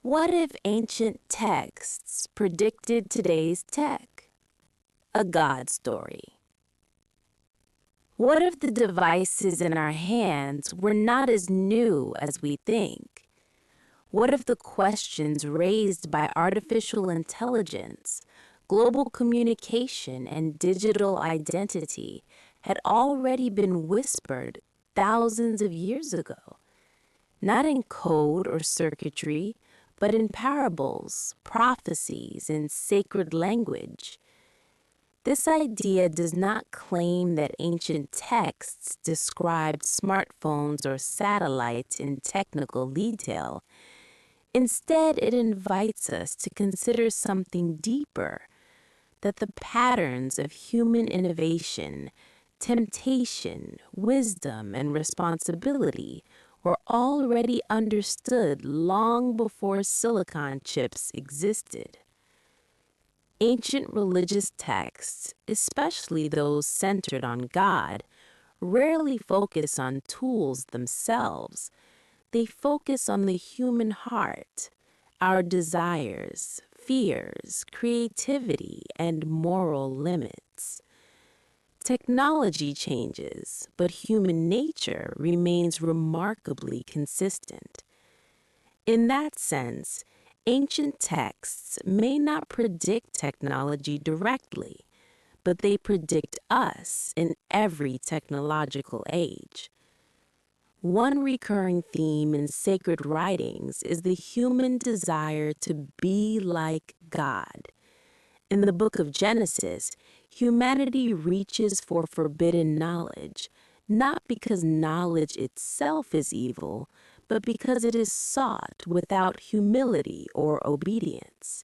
What if ancient texts predicted today's tech? A God story. What if the devices in our hands were not as new as we think? What if the questions raised by artificial intelligence, global communication, and digital identity had already been whispered thousands of years ago? Not in code or circuitry, but in parables, prophecies, and sacred language. This idea does not claim that ancient texts described smartphones or satellites in technical detail. Instead, it invites us to consider something deeper, that the patterns of human innovation, temptation, wisdom, and responsibility were already understood long before silicon chips existed. Ancient religious texts, especially those centered on God, rarely focus on tools themselves. They focus on the human heart, our desires, fears, creativity, and moral limits. Technology changes, but human nature remains remarkably consistent. In that sense, ancient texts may not predict technology directly, but they predict us in every technological age. One recurring theme in sacred writings is the human desire to be like God. In the book of Genesis, humanity reaches for forbidden knowledge, not because knowledge itself is evil, but because it is sought without humility or obedience.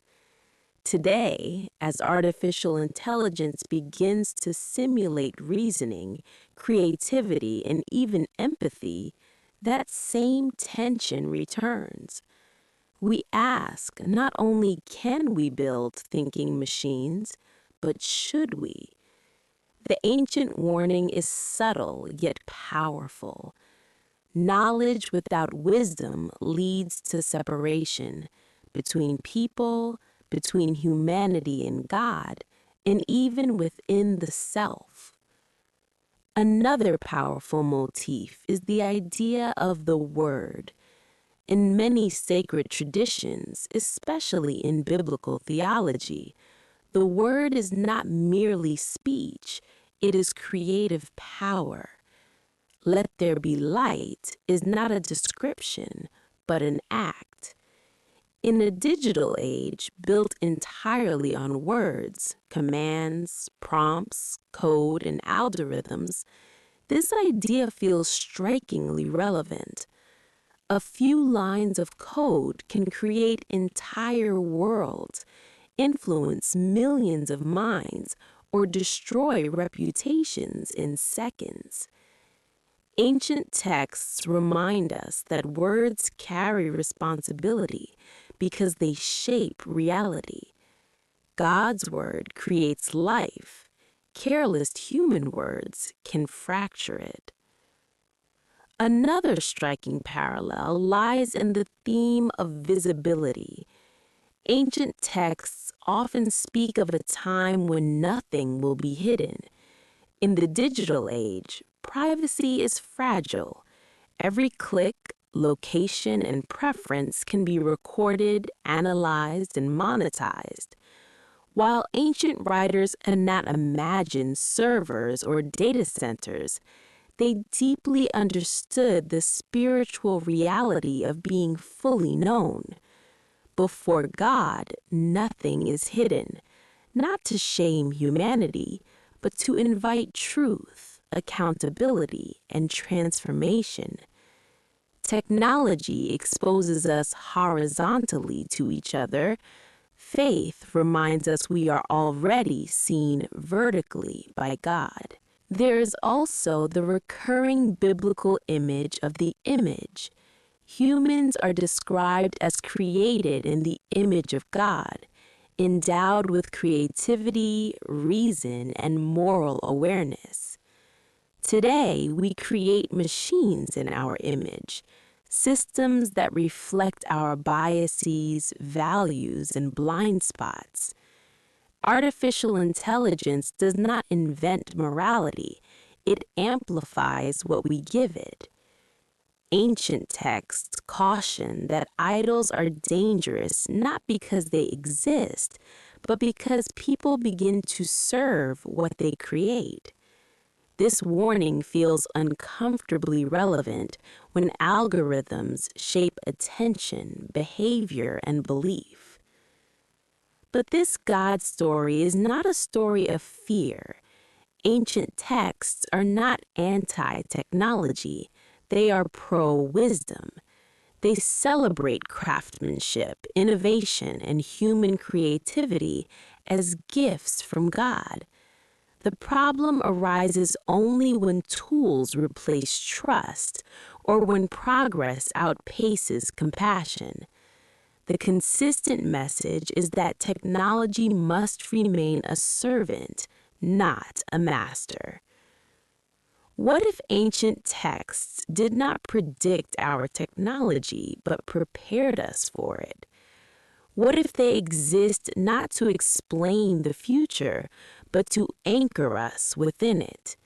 Today, as artificial intelligence begins to simulate reasoning, creativity, and even empathy, that same tension returns. We ask, not only can we build thinking machines, but should we? The ancient warning is subtle yet powerful. Knowledge without wisdom leads to separation between people, between humanity and God, and even within the self. Another powerful motif is the idea of the word. In many sacred traditions, especially in biblical theology, the word is not merely speech, it is creative power. Let there be light is not a description, but an act. In a digital age built entirely on words, commands, prompts, code, and algorithms, this idea feels strikingly relevant. A few lines of code can create entire worlds, influence millions of minds, or destroy reputations in seconds. Ancient texts remind us that words carry responsibility because they shape reality. God's word creates life. Careless human words can fracture it. Another striking parallel lies in the theme of visibility. Ancient texts often speak of a time when nothing will be hidden. In the digital age, privacy is fragile. Every click, location, and preference can be recorded, analyzed, and monetized. While ancient writers had not imagined servers or data centers, they deeply understood the spiritual reality of being fully known. Before God, nothing is hidden, not to shame humanity, but to invite truth, accountability, and transformation. Technology exposes us horizontally to each other. Faith reminds us we are already seen vertically by God. There is also the recurring biblical image of the image. Humans are described as created in the image of God, endowed with creativity, reason, and moral awareness. Today, we create machines in our image, systems that reflect our biases, values, and blind spots. Artificial intelligence does not invent morality, it amplifies what we give it. Ancient texts caution that idols are dangerous not because they exist, but because people begin to serve what they create. This warning feels uncomfortably relevant when algorithms shape attention, behavior, and belief. But this God story is not a story of fear. Ancient texts are not anti-technology. They are pro-wisdom. They celebrate craftsmanship, innovation, and human creativity as gifts from God. The problem arises only when tools replace trust or when progress outpaces compassion. The consistent message is that technology must remain a servant, not a master. What if ancient texts did not predict our technology but prepared us for it? What if they exist not to explain the future, but to anchor us within it?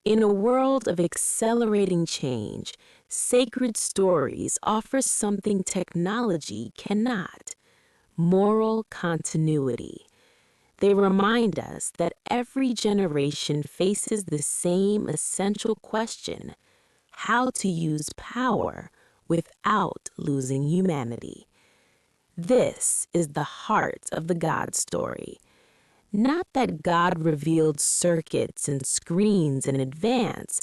In a world of accelerating change, sacred stories offer something technology cannot: moral continuity. They remind us that every generation faces the same essential question: how to use power without losing humanity. This is the heart of the God story. Not that God revealed circuits and screens in advance,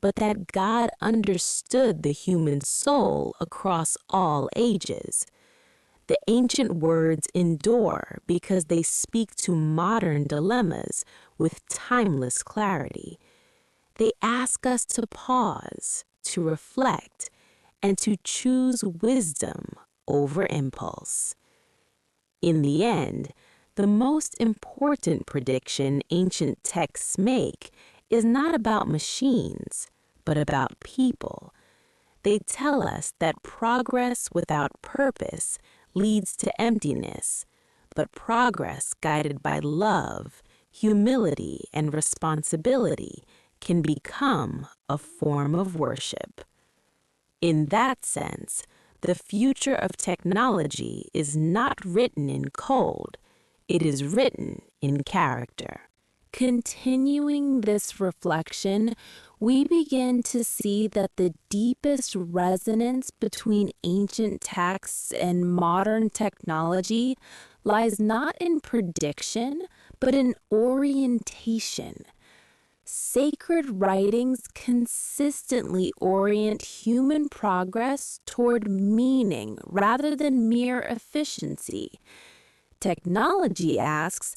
but that God understood the human soul across all ages. The ancient words endure because they speak to modern dilemmas with timeless clarity. They ask us to pause, to reflect, and to choose wisdom over impulse. In the end, the most important prediction ancient texts make is not about machines, but about people. They tell us that progress without purpose leads to emptiness, but progress guided by love, humility, and responsibility can become a form of worship. In that sense, the future of technology is not written in code, it is written in character. Continuing this reflection, we begin to see that the deepest resonance between ancient texts and modern technology lies not in prediction, but in orientation. Sacred writings consistently orient human progress toward meaning rather than mere efficiency. Technology asks,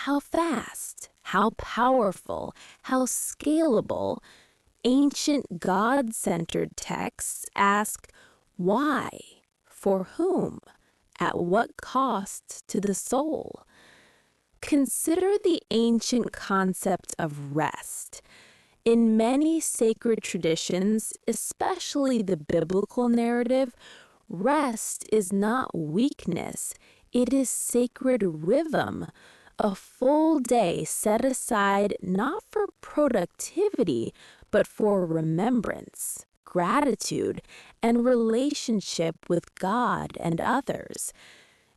how fast, how powerful, how scalable? Ancient God-centered texts ask, why, for whom, at what cost to the soul? Consider the ancient concept of rest. In many sacred traditions, especially the biblical narrative, rest is not weakness, it is sacred rhythm, a full day set aside not for productivity, but for remembrance, gratitude, and relationship with God and others.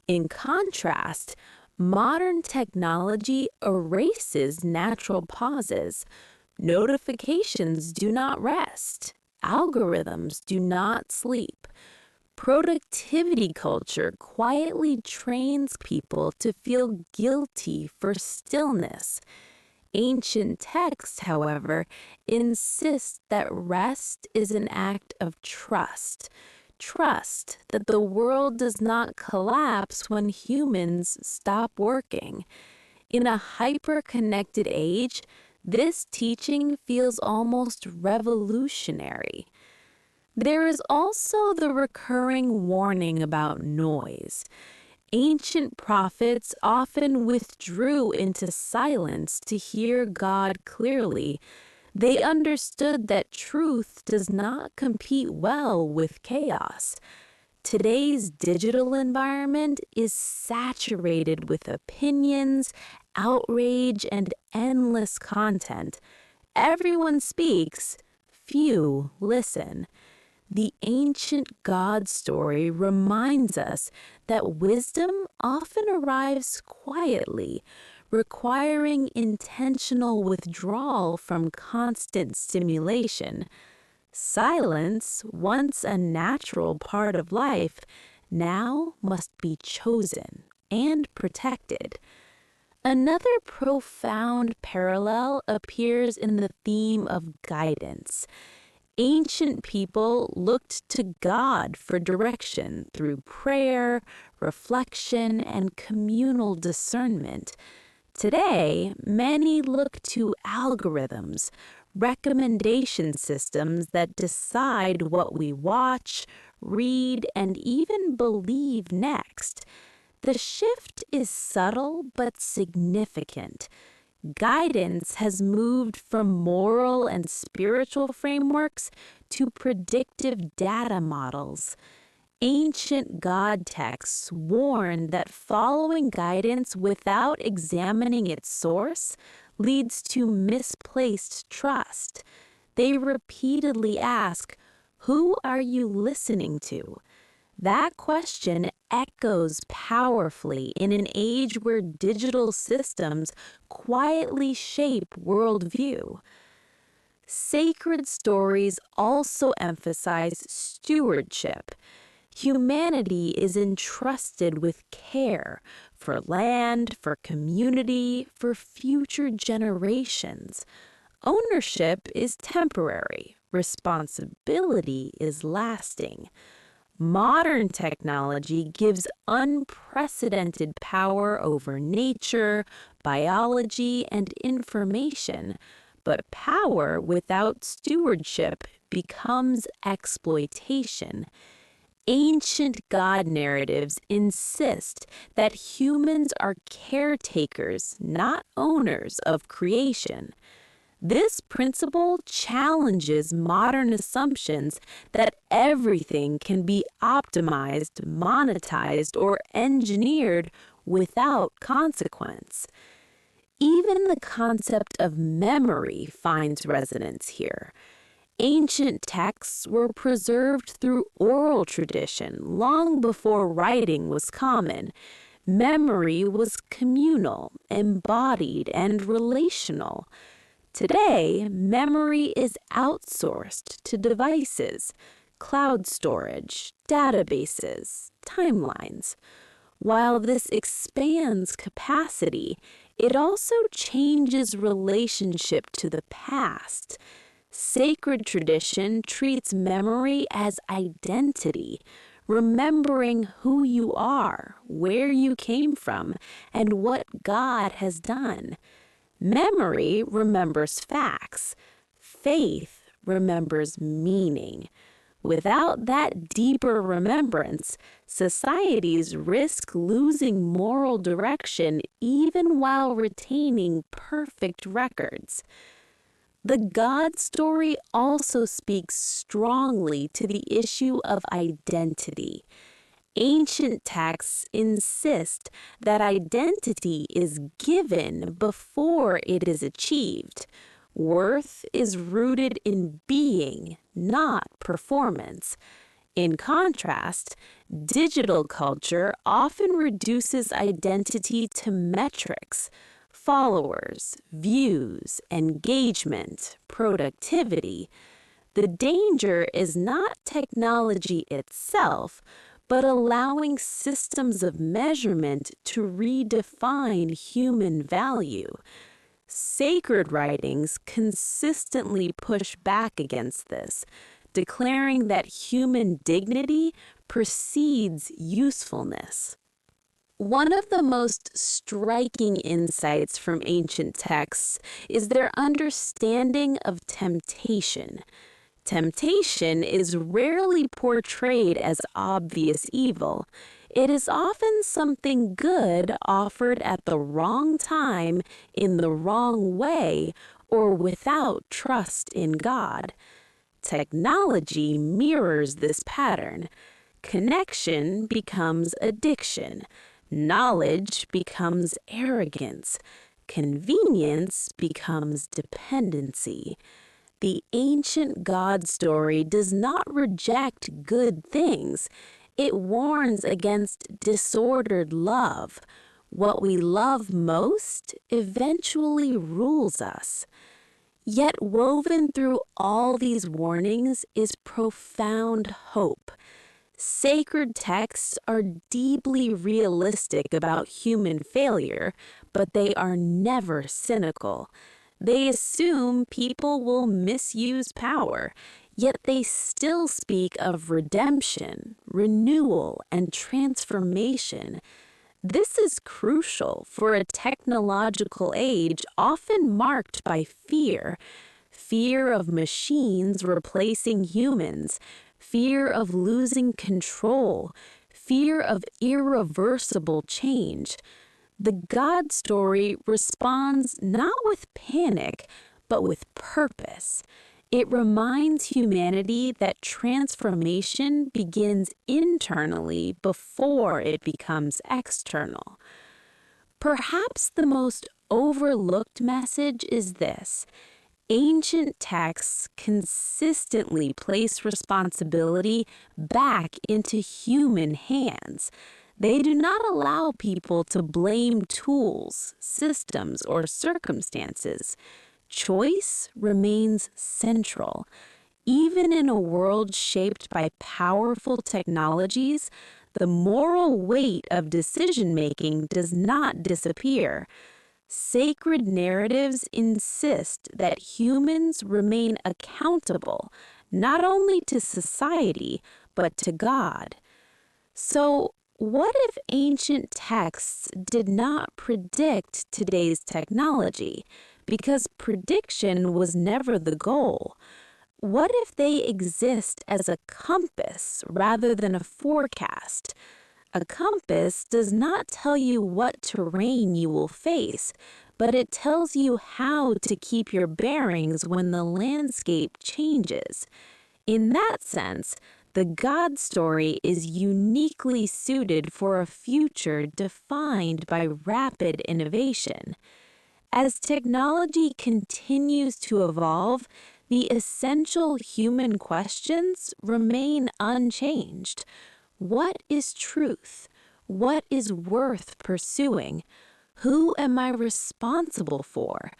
In contrast, modern technology erases natural pauses. Notifications do not rest. Algorithms do not sleep. Productivity culture quietly trains people to feel guilty for stillness. Ancient texts, however, insist that rest is an act of trust. Trust that the world does not collapse when humans stop working. In a hyper-connected age, this teaching feels almost revolutionary. There is also the recurring warning about noise. Ancient prophets often withdrew into silence to hear God clearly. They understood that truth does not compete well with chaos. Today's digital environment is saturated with opinions, outrage, and endless content. Everyone speaks, few listen. The ancient God story reminds us that wisdom often arrives quietly, requiring intentional withdrawal from constant stimulation. Silence, once a natural part of life, now must be chosen and protected. Another profound parallel appears in the theme of guidance. Ancient people looked to God for direction through prayer, reflection, and communal discernment. Today, many look to algorithms, recommendation systems that decide what we watch, read, and even believe next. The shift is subtle but significant. Guidance has moved from moral and spiritual frameworks to predictive data models. Ancient God texts warn that following guidance without examining its source leads to misplaced trust. They repeatedly ask, "Who are you listening to?" That question echoes powerfully in an age where digital systems quietly shape worldview. Sacred stories also emphasize stewardship. Humanity is entrusted with care for land, for community, for future generations. Ownership is temporary. Responsibility is lasting. Modern technology gives unprecedented power over nature, biology, and information, but power without stewardship becomes exploitation. Ancient God narratives insist that humans are caretakers, not owners of creation. This principle challenges modern assumptions that everything can be optimized, monetized, or engineered without consequence. Even the concept of memory finds resonance here. Ancient texts were preserved through oral tradition long before writing was common. Memory was communal, embodied, and relational. Today, memory is outsourced to devices, cloud storage, databases, timelines. While this expands capacity, it also changes relationship to the past. Sacred tradition treats memory as identity, remembering who you are, where you came from, and what God has done. Memory remembers facts. Faith remembers meaning. Without that deeper remembrance, societies risk losing moral direction even while retaining perfect records. The God story also speaks strongly to the issue of identity. Ancient texts insist that identity is given before it is achieved. Worth is rooted in being, not performance. In contrast, digital culture often reduces identity to metrics: followers, views, engagement, productivity. The danger is not technology itself, but allowing systems of measurement to redefine human value. Sacred writings consistently push back against this, declaring that human dignity precedes usefulness. One of the most striking insights from ancient texts is their understanding of temptation. Temptation is rarely portrayed as obvious evil. It is often something good offered at the wrong time, in the wrong way, or without trust in God. Technology mirrors this pattern. Connection becomes addiction. Knowledge becomes arrogance. Convenience becomes dependency. The ancient God story does not reject good things. It warns against disordered love. What we love most eventually rules us. Yet woven through all these warnings is profound hope. Sacred texts are deeply realistic about human failure, but they are never cynical. They assume people will misuse power, yet they still speak of redemption, renewal, and transformation. This is crucial for a technological age often marked by fear. Fear of machines replacing humans, fear of losing control, fear of irreversible change. The God story responds not with panic, but with purpose. It reminds humanity that transformation begins internally before it becomes external. Perhaps the most overlooked message is this: ancient texts consistently place responsibility back into human hands. They do not allow people to blame tools, systems, or circumstances. Choice remains central. Even in a world shaped by powerful technologies, the moral weight of decision-making does not disappear. Sacred narratives insist that humans remain accountable, not only to society, but to God. So, what if ancient texts did not predict today's technology? Because prediction was never the goal. What if they exist as a compass rather than a forecast? A compass does not tell you what terrain you will face, but it tells you how to keep your bearings when the landscape changes. In that sense, the God story is uniquely suited for a future defined by rapid innovation. As technology continues to evolve, the essential human questions remain unchanged. What is truth? What is worth pursuing? Who am I responsible for?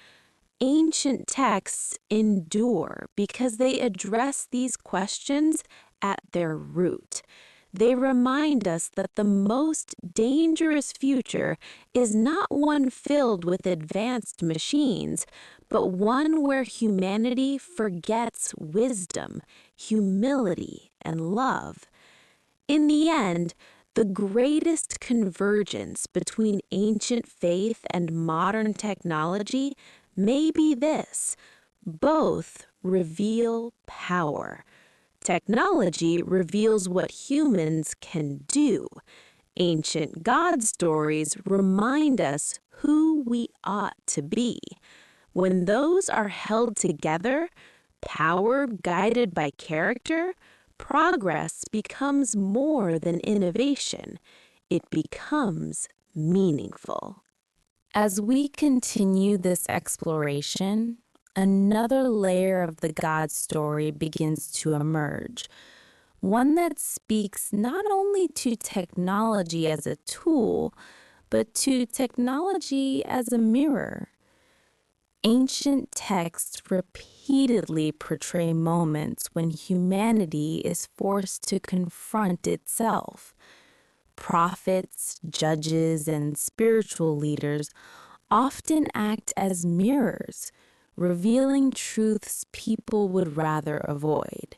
Ancient texts endure because they address these questions at their root. They remind us that the most dangerous future is not one filled with advanced machines, but one where humanity forgets wisdom, humility, and love. In the end, the greatest convergence between ancient faith and modern technology may be this: both reveal power. Technology reveals what humans can do. Ancient God stories remind us who we ought to be. When those are held together, power guided by character, progress becomes more than innovation. It becomes meaningful. As we continue this exploration, another layer of the God story begins to emerge, one that speaks not only to technology as a tool, but to technology as a mirror. Ancient texts repeatedly portray moments when humanity is forced to confront itself. Prophets, judges, and spiritual leaders often act as mirrors, revealing truths people would rather avoid.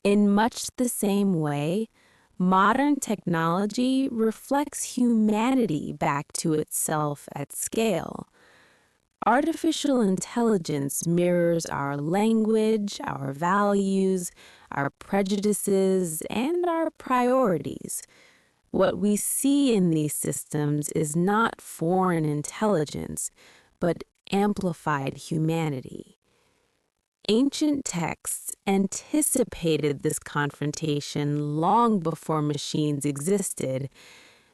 In much the same way, modern technology reflects humanity back to itself at scale. Artificial intelligence mirrors our language, our values, our prejudices, and our priorities. What we see in these systems is not foreign intelligence, but amplified humanity. Ancient texts anticipated this confrontation long before machines existed.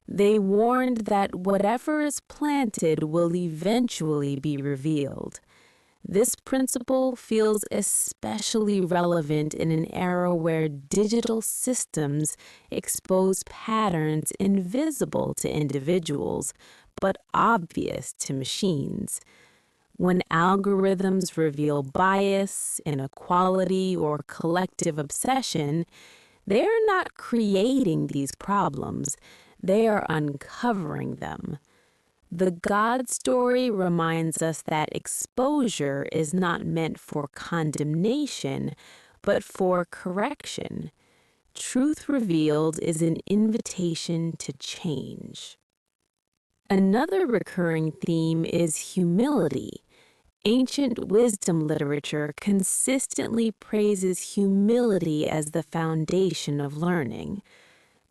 They warned that whatever is planted will eventually be revealed. This principle feels especially relevant in an era where digital systems expose patterns invisible to individuals but obvious to machines. When algorithms reveal bias, inequality, or collective obsession, they are not creating these problems, they are uncovering them. The God story reminds us that exposure is not meant for condemnation, but for correction. Truth revealed is an invitation to change. Another recurring theme is humility. Ancient wisdom literature consistently praises humility as the foundation of learning.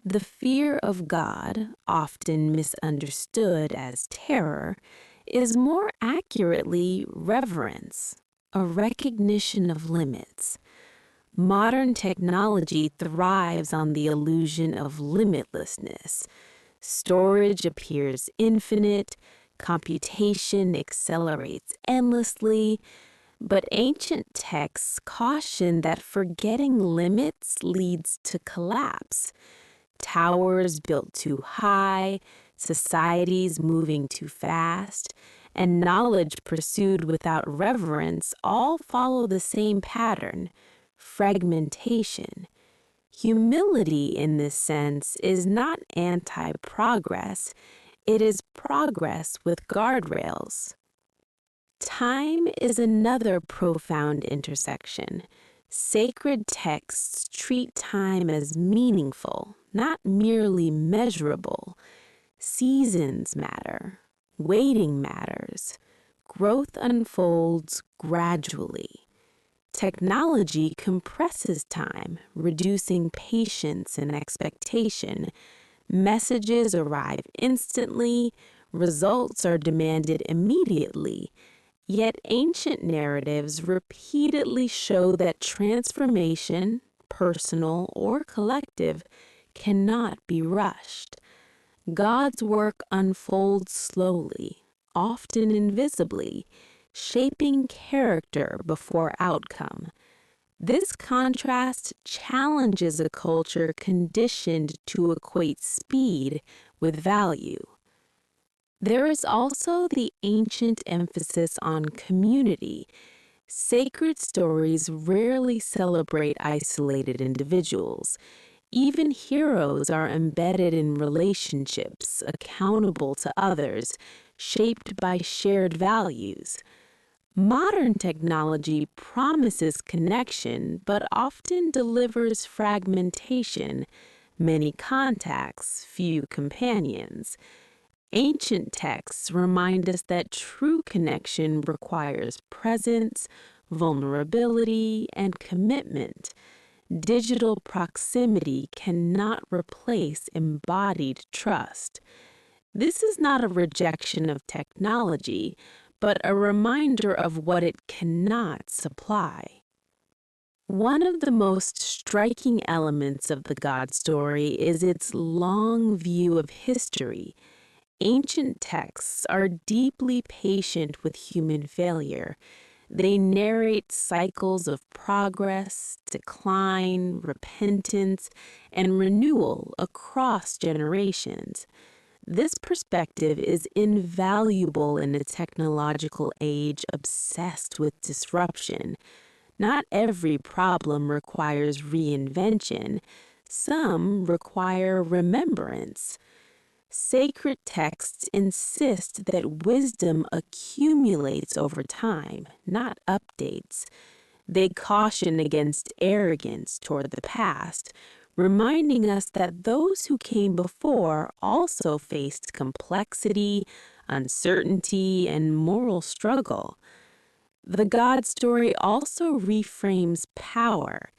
The fear of God, often misunderstood as terror, is more accurately reverence, a recognition of limits. Modern technology thrives on the illusion of limitlessness. Storage appears infinite, computation accelerates endlessly, but ancient texts caution that forgetting limits leads to collapse. Towers built too high, societies moving too fast, and knowledge pursued without reverence all follow the same pattern: fragmentation. Humility, in this sense, is not anti-progress, it is progress with guardrails. Time is another profound intersection. Sacred texts treat time as meaningful, not merely measurable. Seasons matter. Waiting matters. Growth unfolds gradually. Technology compresses time, reducing patience and expectation. Messages arrive instantly. Results are demanded immediately. Yet ancient narratives repeatedly show that transformation, personal or collective, cannot be rushed. God's work unfolds slowly, often invisibly, shaping character before outcome. This contrast challenges a culture conditioned to equate speed with value. There is also the ancient emphasis on community. Sacred stories rarely celebrate isolated individuals. Even heroes are embedded in relationships, accountable to others, shaped by shared values. Modern technology promises connection, but often delivers fragmentation, many contacts, few companions. Ancient texts remind us that true connection requires presence, vulnerability, and commitment. Digital proximity cannot replace embodied trust. This is not a rejection of technology, but a reminder of what it cannot supply. One of the most striking elements of the God story is its long view of history. Ancient texts are deeply patient with human failure. They narrate cycles of progress, decline, repentance, and renewal across generations. This perspective is invaluable in a technological age obsessed with disruption. Not every problem requires reinvention. Some require remembrance. Sacred texts insist that wisdom accumulates over time, not updates. They caution against arrogance toward the past, reminding us that those who came before also faced complexity, uncertainty, and moral struggle. The God story also reframes power.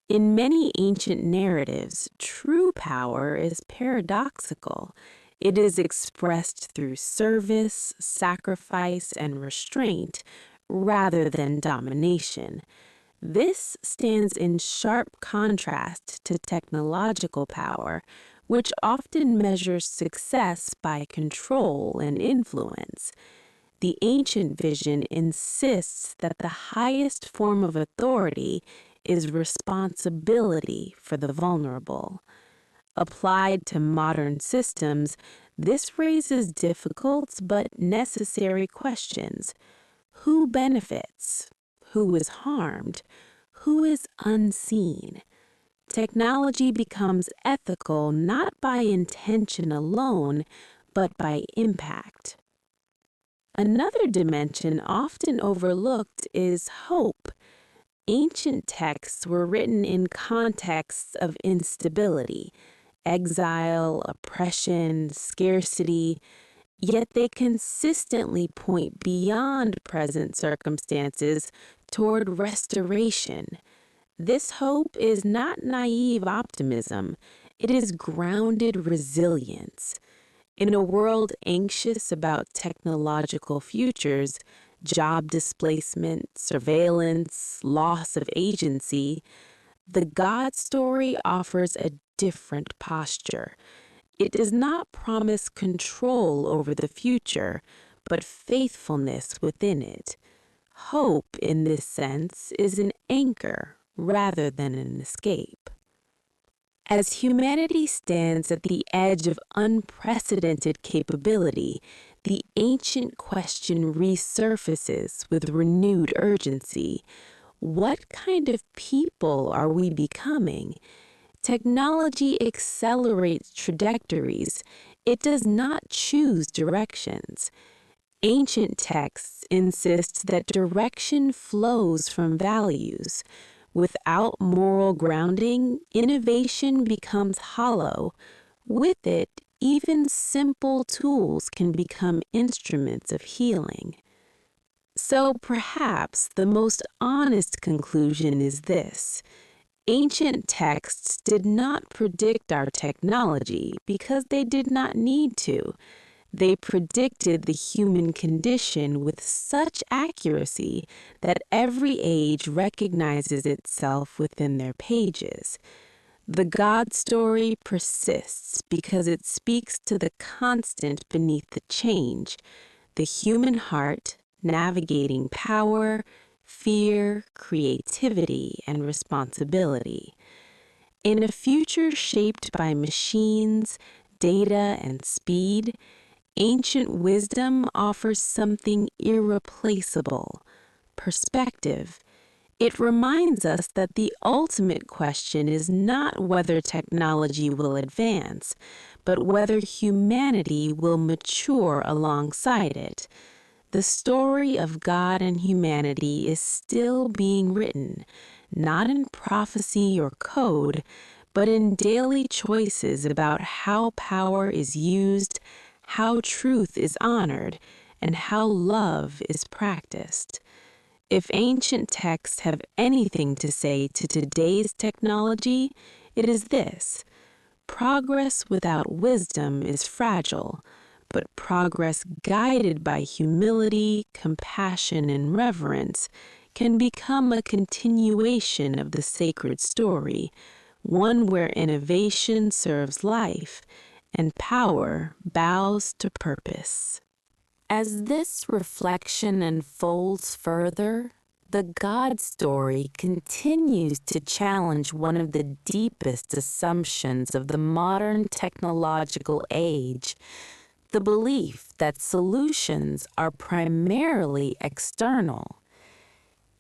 In many ancient narratives, true power is paradoxical. It is expressed through service, sacrifice, and restraint rather than domination. This stands in sharp contrast to technological power, which often measures success by control and influence. The ancient vision insists that the highest form of authority is responsibility for the vulnerable. Applied to modern systems, this raises difficult but necessary questions. Who benefits? Who is harmed? Who is unseen? Technology becomes ethical not by intention alone, but by impact. Another dimension often overlooked is hope. Ancient texts were written in contexts of instability, exile, oppression, scarcity, yet they consistently point beyond present circumstances toward restoration. This hope is not naive optimism, it is grounded resilience. In a world anxious about technological futures, job displacement, surveillance, loss of agency, the God story offers a different posture. It does not promise control over the future, but faithfulness within it. Hope, in this sense, is an anchor rather than an escape. As humanity stands at the edge of unprecedented capability, the ancient question resurfaces with renewed urgency. What kind of people are we becoming? Technology accelerates trajectories. It does not choose directions. Ancient texts insist that direction flows from values. Without moral grounding, innovation becomes hollow. With it, even simple tools can become instruments of healing. So perhaps the most honest conclusion is this. Ancient texts did not predict our technology because they did not need to. They predicted the human condition with such accuracy that every age recognizes itself within their pages. The God story persists because it speaks to the constant beneath the change, the human heart navigating power, fear, creativity, and responsibility. In a future shaped by machines, data, and speed, ancient wisdom offers something irreplaceable: perspective. It reminds us that the ultimate question is not whether technology will advance, but whether humanity will mature alongside it. The story of God and humanity is still being written, not in prophecy or code, but in daily choices about how power is used, how truth is honored, and how love is practiced. If ancient texts have anything to say to today's technology, it is this: progress without wisdom is fragile, but progress guided by humility, compassion, and reverence can become a continuation of the sacred story, one where innovation serves life and power bows to purpose. As this reflection unfolds further, the God story continues to challenge one of the deepest assumptions of the modern technological age: the belief that solutions are primarily external.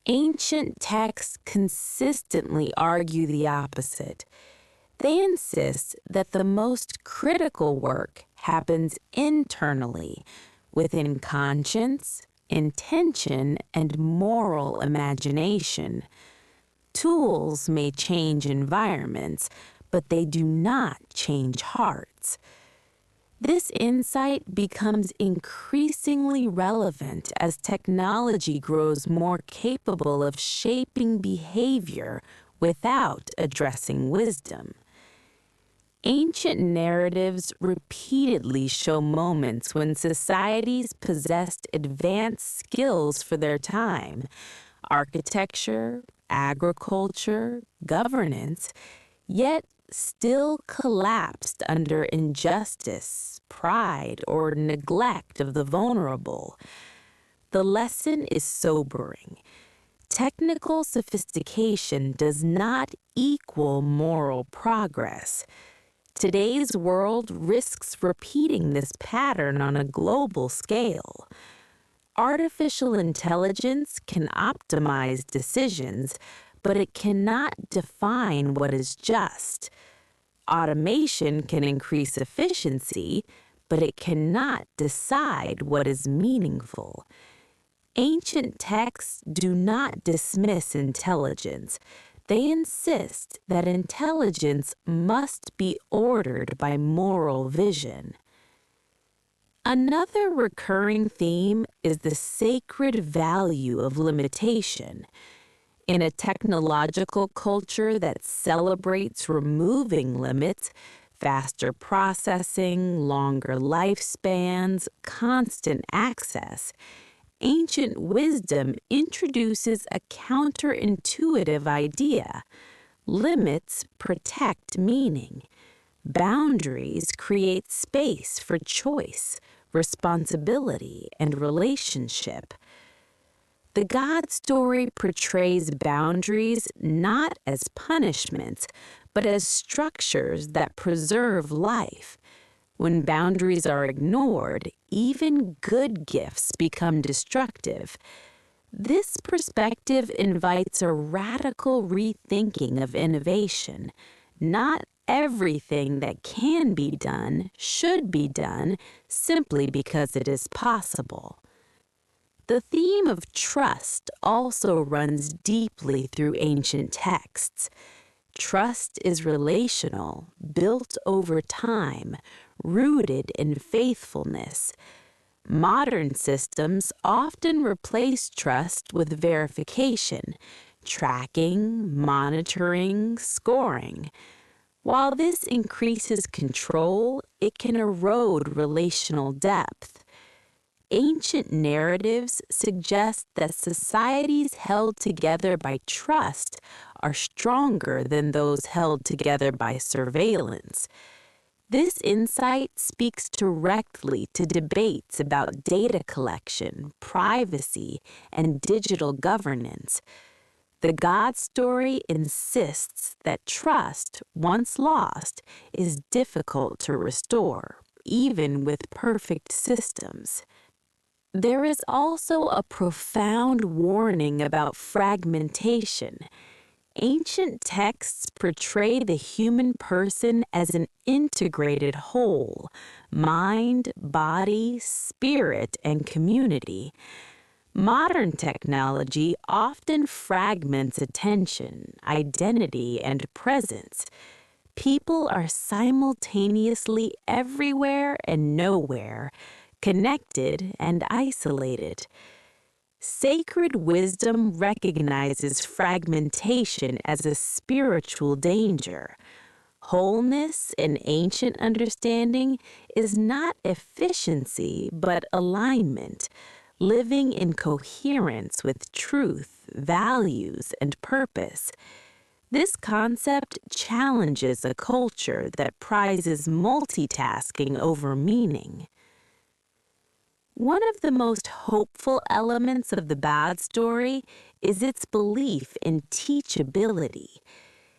Ancient texts consistently argue the opposite. They insist that the most critical work happens internally, within conscience, intention, and moral imagination. Tools may change environments, but they do not change hearts. This insight becomes increasingly relevant as technology grows more capable of shaping behavior without addressing wisdom. Ancient narratives repeatedly show moments when societies possessed advanced skills for their time: architecture, agriculture, governance, yet still collapsed under injustice, pride, or neglect of the vulnerable. The lesson is sobering. Technical sophistication does not equal moral progress. Today's world risks repeating this pattern on a global scale. Artificial intelligence can optimize decisions, but it cannot define what is just. Automation can increase efficiency, but it cannot decide what is meaningful. Ancient texts do not dismiss intelligence. They insist that intelligence must be ordered by moral vision. Another recurring theme is the sacred value of limitation. In a technological culture that celebrates removing limits, faster processing, longer lifespans, constant access, ancient wisdom introduces a counterintuitive idea. Limits protect meaning. Boundaries create space for choice, responsibility, and relationship. The God story portrays boundaries not as punishments, but as structures that preserve life. When boundaries are ignored, even good gifts become destructive. This perspective invites a radical rethinking of innovation. Not everything that can be done should be done simply because it is possible. The theme of trust also runs deeply through ancient texts. Trust is relational, built over time, rooted in faithfulness. Modern systems often replace trust with verification, tracking, monitoring, scoring. While this increases control, it can erode relational depth. Ancient narratives suggest that societies held together by trust are stronger than those held together by surveillance. This insight speaks directly to debates about data collection, privacy, and digital governance. The God story insists that trust, once lost, is difficult to restore, even with perfect systems. There is also a profound warning about fragmentation. Ancient texts portray the human person as an integrated whole: mind, body, spirit, and community. Modern technology often fragments attention, identity, and presence. People are simultaneously everywhere and nowhere, connected and isolated. Sacred wisdom recognizes fragmentation as a spiritual danger. Wholeness in ancient understanding is not efficiency, but alignment, living in coherence with truth, values, and purpose. This concept challenges a culture that prizes multitasking over meaning. One of the most hopeful elements of the God story is its belief in teachability.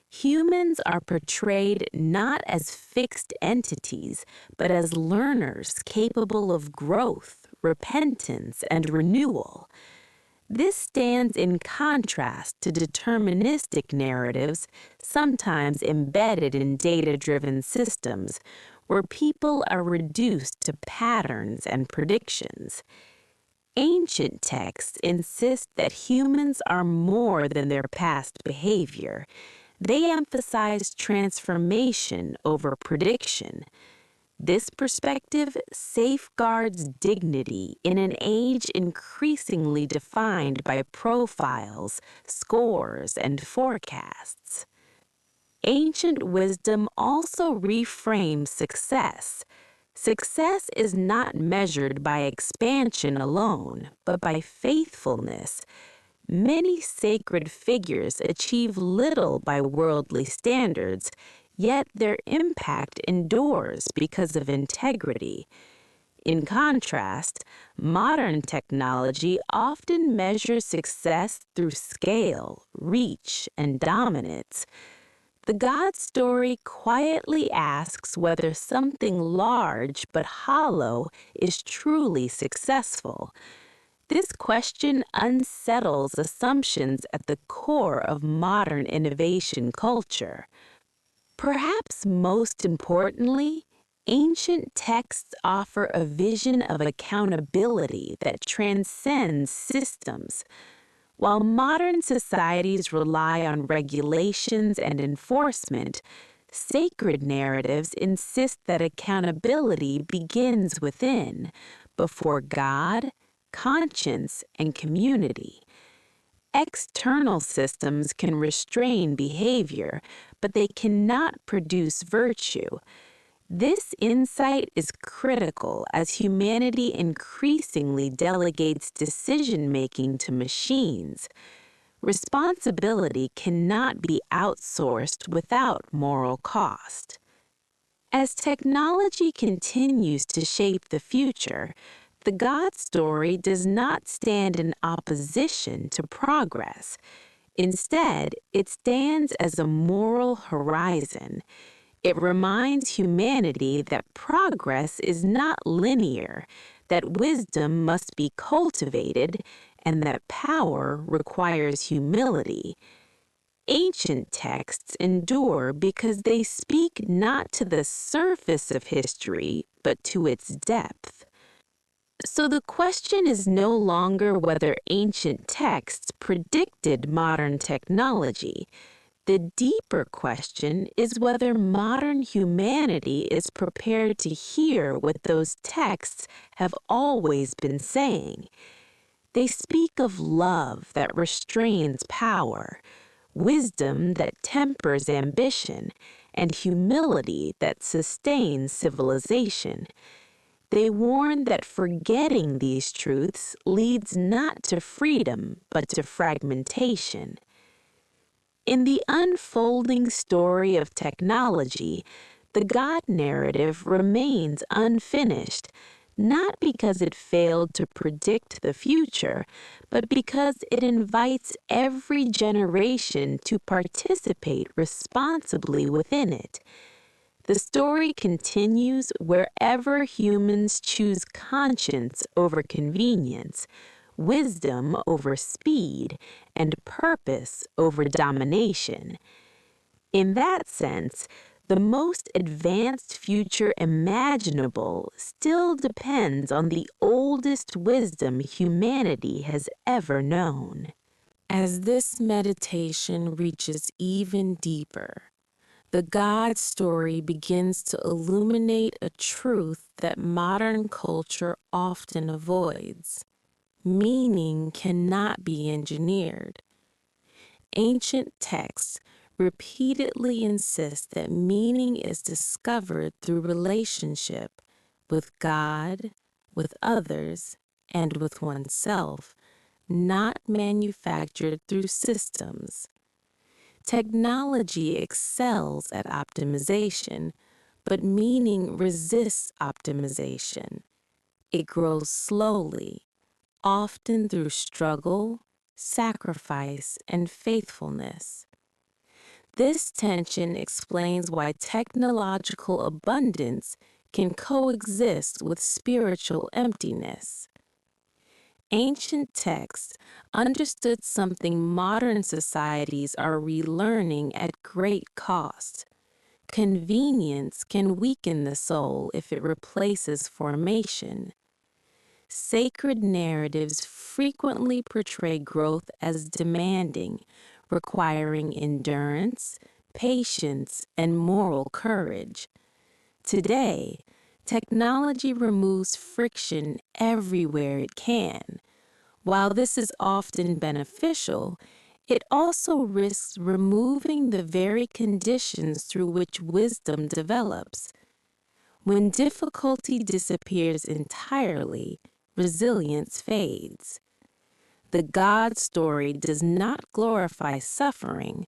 Humans are portrayed not as fixed entities, but as learners capable of growth, repentance, and renewal. This stands in contrast to deterministic narratives, sometimes embedded in data-driven systems, where people are reduced to patterns and predictions. Ancient texts insist that humans are more than their past behavior. They emphasize transformation over prediction. This perspective safeguards dignity in an age increasingly defined by profiles, scores, and forecasts. ancient wisdom also reframes success. Success is not measured by expansion alone, but by faithfulness. Many sacred figures achieve little by worldly standards, yet their impact endures because of integrity. In contrast, modern technology often measures success through scale, reach, and dominance. The God story quietly asks whether something large but hollow is truly successful. This question unsettles assumptions at the core of modern innovation culture. Perhaps most importantly, ancient texts offer a vision of accountability that transcends systems. While modern societies rely on regulations and enforcement, sacred narratives insist that accountability begins within, before God, conscience, and community. External systems can restrain behavior, but they cannot produce virtue. This insight is critical as humanity increasingly delegates decision-making to machines. Responsibility cannot be outsourced without moral cost. As technology continues to shape the future, the God story does not stand in opposition to progress. Instead, it stands as a moral horizon. It reminds humanity that progress is not linear, that wisdom must be cultivated, and that power requires humility. Ancient texts endure because they speak not to the surface of history, but to its depth. So the question is no longer whether ancient texts predicted modern technology. The deeper question is whether modern humanity is prepared to hear what those texts have always been saying. They speak of love that restrains power, wisdom that tempers ambition, and humility that sustains civilization. They warn that forgetting these truths leads not to freedom, but to fragmentation. In the unfolding story of technology, the God narrative remains unfinished, not because it failed to predict the future, but because it invites every generation to participate responsibly within it. The story continues wherever humans choose conscience over convenience, wisdom over speed, and purpose over domination. In that sense, the most advanced future imaginable still depends on the oldest wisdom humanity has ever known. As this meditation reaches even deeper, the God story begins to illuminate a truth that modern culture often avoids. Meaning cannot be engineered. Ancient texts repeatedly insist that meaning is discovered through relationship with God, with others, and with oneself, not manufactured through systems. Technology excels at optimization, but meaning resists optimization. It grows slowly, often through struggle, sacrifice, and faithfulness. This tension explains why technological abundance can coexist with spiritual emptiness. Ancient texts understood something modern societies are relearning at great cost. Convenience can weaken the soul if it replaces formation. Sacred narratives frequently portray growth as demanding, requiring endurance, patience, and moral courage. Today, technology removes friction everywhere it can. While this is often beneficial, It also risks removing the very conditions through which wisdom develops. When difficulty disappears entirely, resilience fades. The God story does not glorify suffering,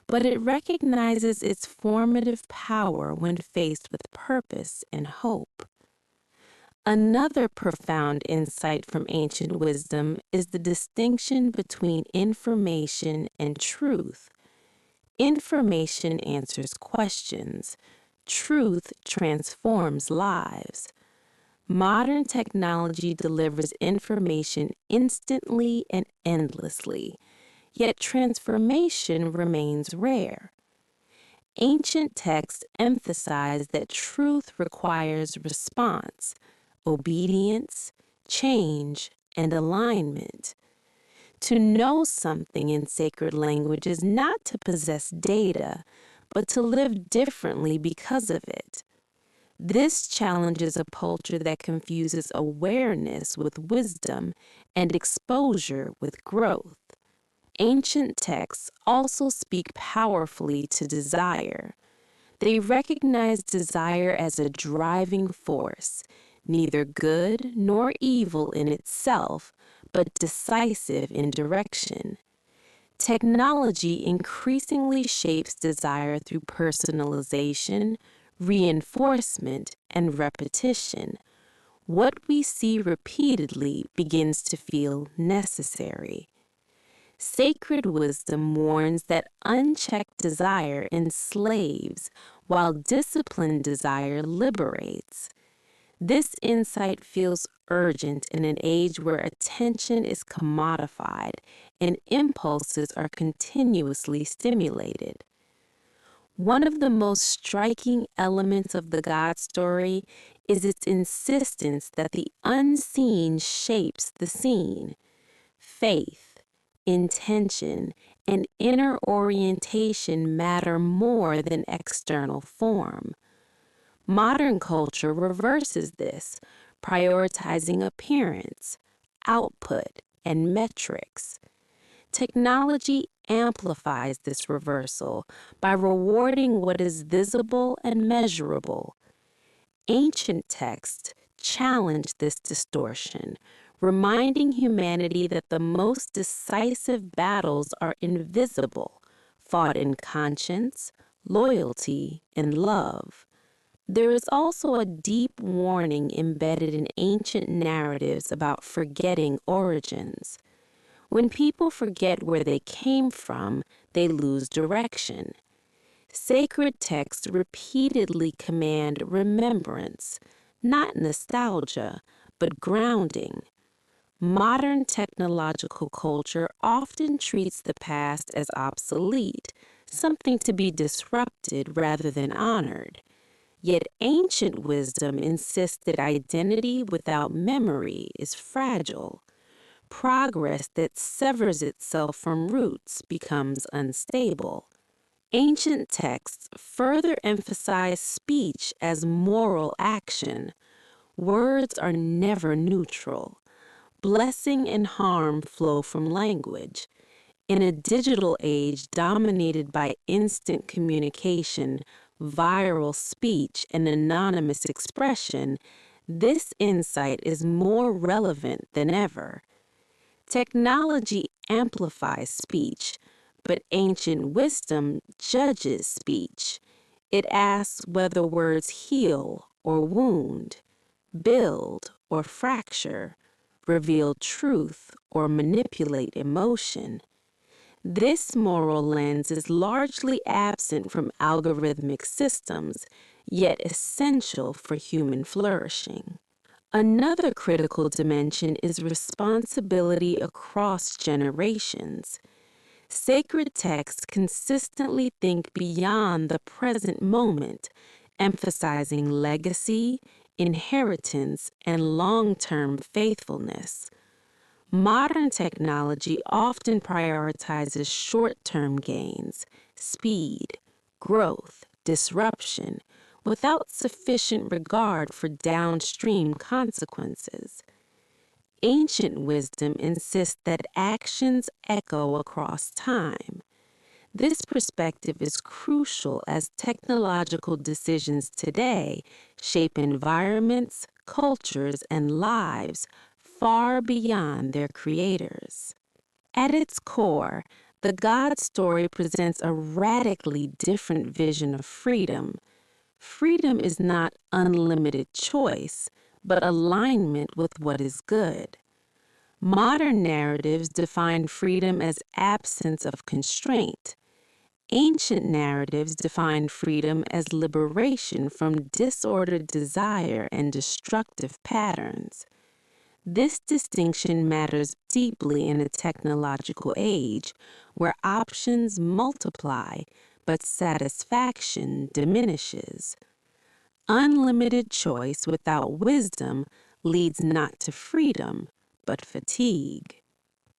but it recognizes its formative power when faced with purpose and hope. Another profound insight from ancient wisdom is the distinction between information and truth. Information answers questions. Truth transforms lives. Modern technology delivers information instantly and endlessly, yet transformation remains rare. Ancient texts emphasize that truth requires response, obedience, change, and alignment. To know something in sacred language is not to possess data, but to live differently because of it. This challenges a culture that confuses awareness with wisdom and exposure with growth. Ancient texts also speak powerfully to desire. They recognize desire as a driving force, neither good nor evil in itself, but decisive in direction. Technology increasingly shapes desire through personalization, reinforcement, and repetition. What we see repeatedly begins to feel necessary. Sacred wisdom warns that unchecked desire enslaves, while disciplined desire liberates. This insight feels urgent in an age where attention is commodified and impulses are continuously stimulated. One of the most striking elements of the God story is its insistence that the unseen shapes the seen. Faith, intention, and inner orientation matter more than external form. Modern culture reverses this, prioritizing appearance, output, and metrics. Technology amplifies this reversal by rewarding what is visible and measurable. Ancient texts challenge this distortion, reminding humanity that the most decisive battles are invisible, fought in conscience, loyalty, and love. There is also a deep warning embedded in ancient narratives about forgetting origins. When people forget where they came from, they lose direction. Sacred texts repeatedly command remembrance, not nostalgia, but grounding. Modern technological culture often treats the past as obsolete, something to be disrupted rather than honored. Yet ancient wisdom insists that identity without memory is fragile. Progress that severs itself from roots becomes unstable. Ancient texts further emphasize speech as moral action. Words are never neutral. Blessing and harm flow from language. In a digital age dominated by instant communication, viral speech, and anonymous expression, this insight is more relevant than ever. Technology amplifies speech, but ancient wisdom judges speech. It asks whether words heal or wound, build or fracture, reveal truth or manipulate emotion. This moral lens is largely absent from algorithmic systems, yet essential for human flourishing. Another critical dimension is responsibility across generations. Sacred texts consistently think beyond the present moment, emphasizing legacy, inheritance, and long-term faithfulness. Modern technology often prioritizes short-term gains, speed, growth, disruption, without sufficient regard for downstream consequences. Ancient wisdom insists that actions echo across time. This perspective is crucial as technological decisions today shape environments, cultures, and lives far beyond their creators. At its core, the God story presents a radically different vision of freedom. Freedom is not unlimited choice, but alignment with what is good. Modern narratives define freedom as absence of constraint. Ancient narratives defined freedom as liberation from disordered desire and destructive patterns. This distinction matters deeply in a technological age where options multiply but satisfaction diminishes. Unlimited choice without wisdom leads not to freedom, but fatigue.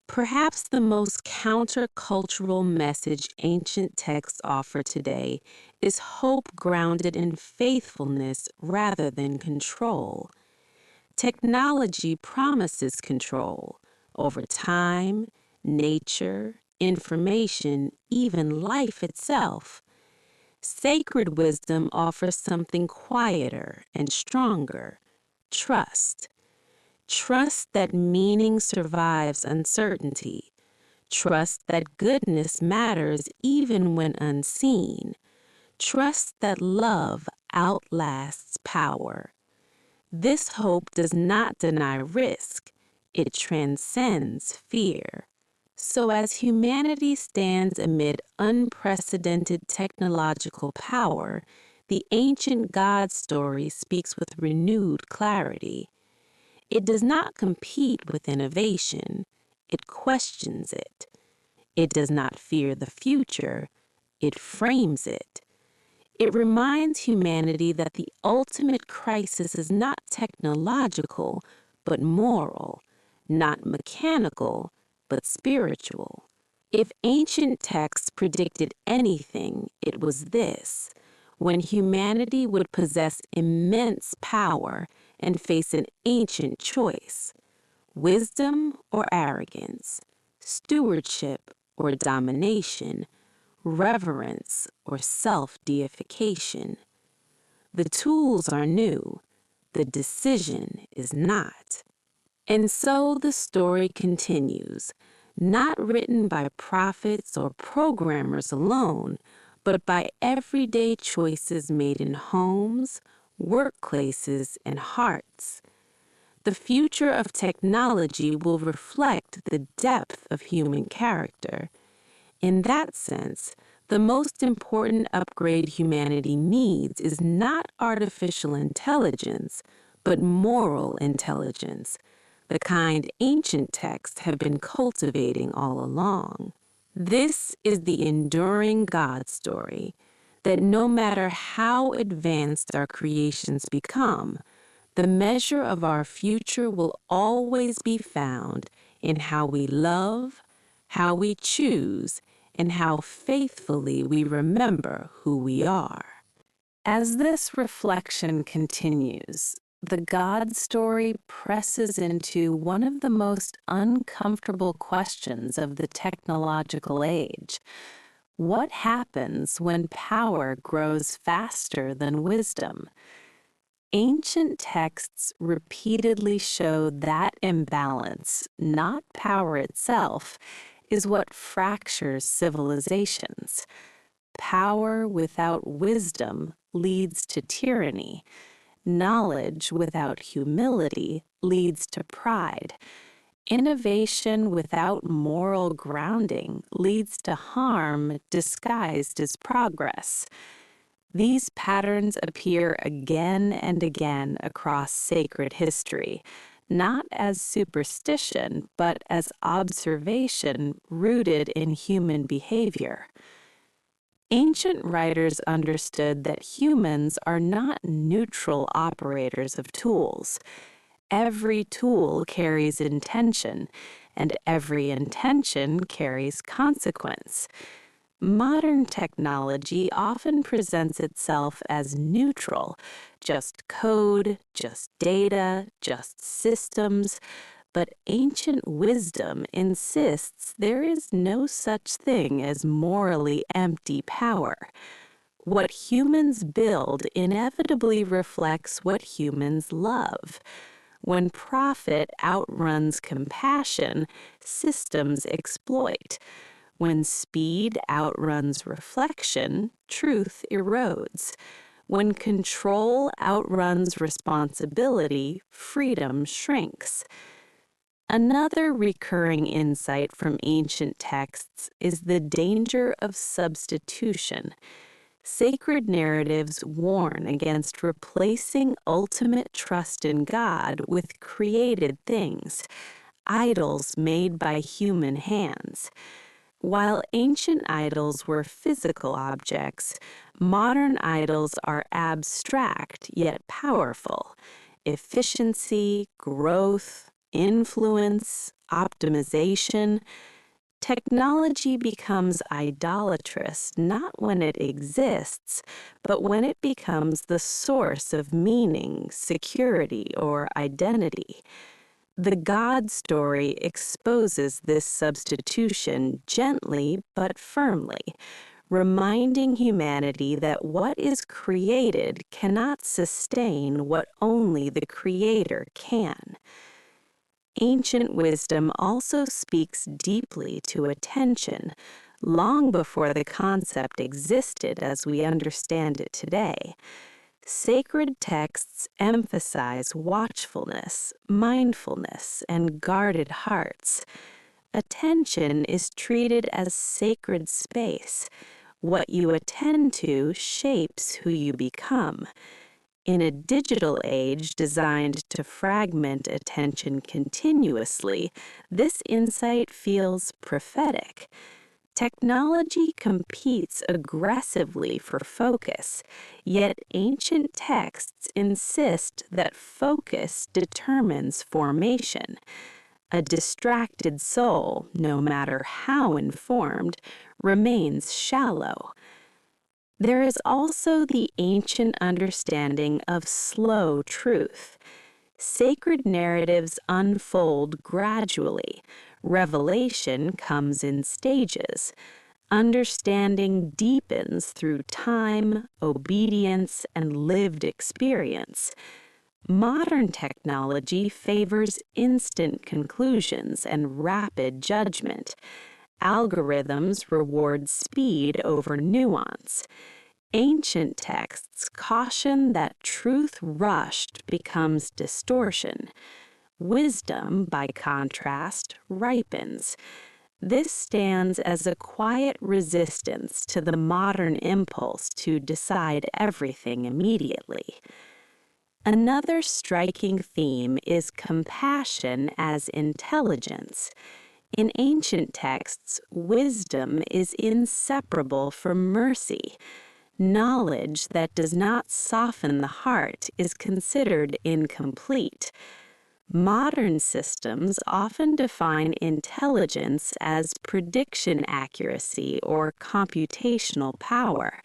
Perhaps the most countercultural message ancient texts offer today is hope grounded in faithfulness rather than control. Technology promises control over time, nature, information, even life itself. Sacred wisdom offers something quieter and stronger: trust. Trust that meaning survives uncertainty. Trust that goodness matters even when unseen. Trust that love outlasts power. This hope does not deny risk. It transcends fear. So as humanity stands amid unprecedented technological power, the ancient God story speaks with renewed clarity. It does not compete with innovation. It questions it. It does not fear the future. It frames it. It reminds humanity that the ultimate crisis is not technological, but moral, not mechanical, but spiritual. If ancient texts predicted anything, it was this: when humanity would possess immense power and face an ancient choice: wisdom or arrogance, stewardship or domination, reverence or self-deification. The tools are new, the decision is not. And so the story continues, not written by prophets or programmers alone, but by everyday choices made in homes, workplaces, and hearts. The future of technology will reflect the depth of human character. In that sense, the most important upgrade humanity needs is not artificial intelligence, but moral intelligence, the kind ancient texts have been cultivating all along. This is the enduring God story, that no matter how advanced our creations become, the measure of our future will always be found in how we love, how we choose, and how faithfully we remember who we are. As this reflection continues, the God story presses into one of the most uncomfortable questions of the technological age. What happens when power grows faster than wisdom? Ancient texts repeatedly show that imbalance, not power itself, is what fractures civilizations. Power without wisdom leads to tyranny. Knowledge without humility leads to pride. Innovation without moral grounding leads to harm disguised as progress. These patterns appear again and again across sacred history, not as superstition, but as observation rooted in human behavior. Ancient writers understood that humans are not neutral operators of tools. Every tool carries intention, and every intention carries consequence. Modern technology often presents itself as neutral, just code, just data, just systems, but ancient wisdom insists there is no such thing as morally empty power. What humans build inevitably reflects what humans love. When profit outruns compassion, systems exploit. When speed outruns reflection, truth erodes. When control outruns responsibility, freedom shrinks. Another recurring insight from ancient texts is the danger of substitution. Sacred narratives warn against replacing ultimate trust in God with created things, idols made by human hands. While ancient idols were physical objects, modern idols are abstract yet powerful. Efficiency, growth, influence, optimization. Technology becomes idolatrous not when it exists, but when it becomes the source of meaning, security, or identity. The God story exposes this substitution gently but firmly, reminding humanity that what is created cannot sustain what only the Creator can. Ancient wisdom also speaks deeply to attention, long before the concept existed as we understand it today. Sacred texts emphasize watchfulness, mindfulness, and guarded hearts. Attention is treated as sacred space. What you attend to shapes who you become. In a digital age designed to fragment attention continuously, this insight feels prophetic. Technology competes aggressively for focus, yet ancient texts insist that focus determines formation. A distracted soul, no matter how informed, remains shallow. There is also the ancient understanding of slow truth. Sacred narratives unfold gradually. Revelation comes in stages. Understanding deepens through time, obedience, and lived experience. Modern technology favors instant conclusions and rapid judgment. Algorithms reward speed over nuance. Ancient texts caution that truth rushed becomes distortion. Wisdom, by contrast, ripens. This stands as a quiet resistance to the modern impulse to decide everything immediately. Another striking theme is compassion as intelligence. In ancient texts, wisdom is inseparable from mercy. Knowledge that does not soften the heart is considered incomplete. Modern systems often define intelligence as prediction accuracy or computational power.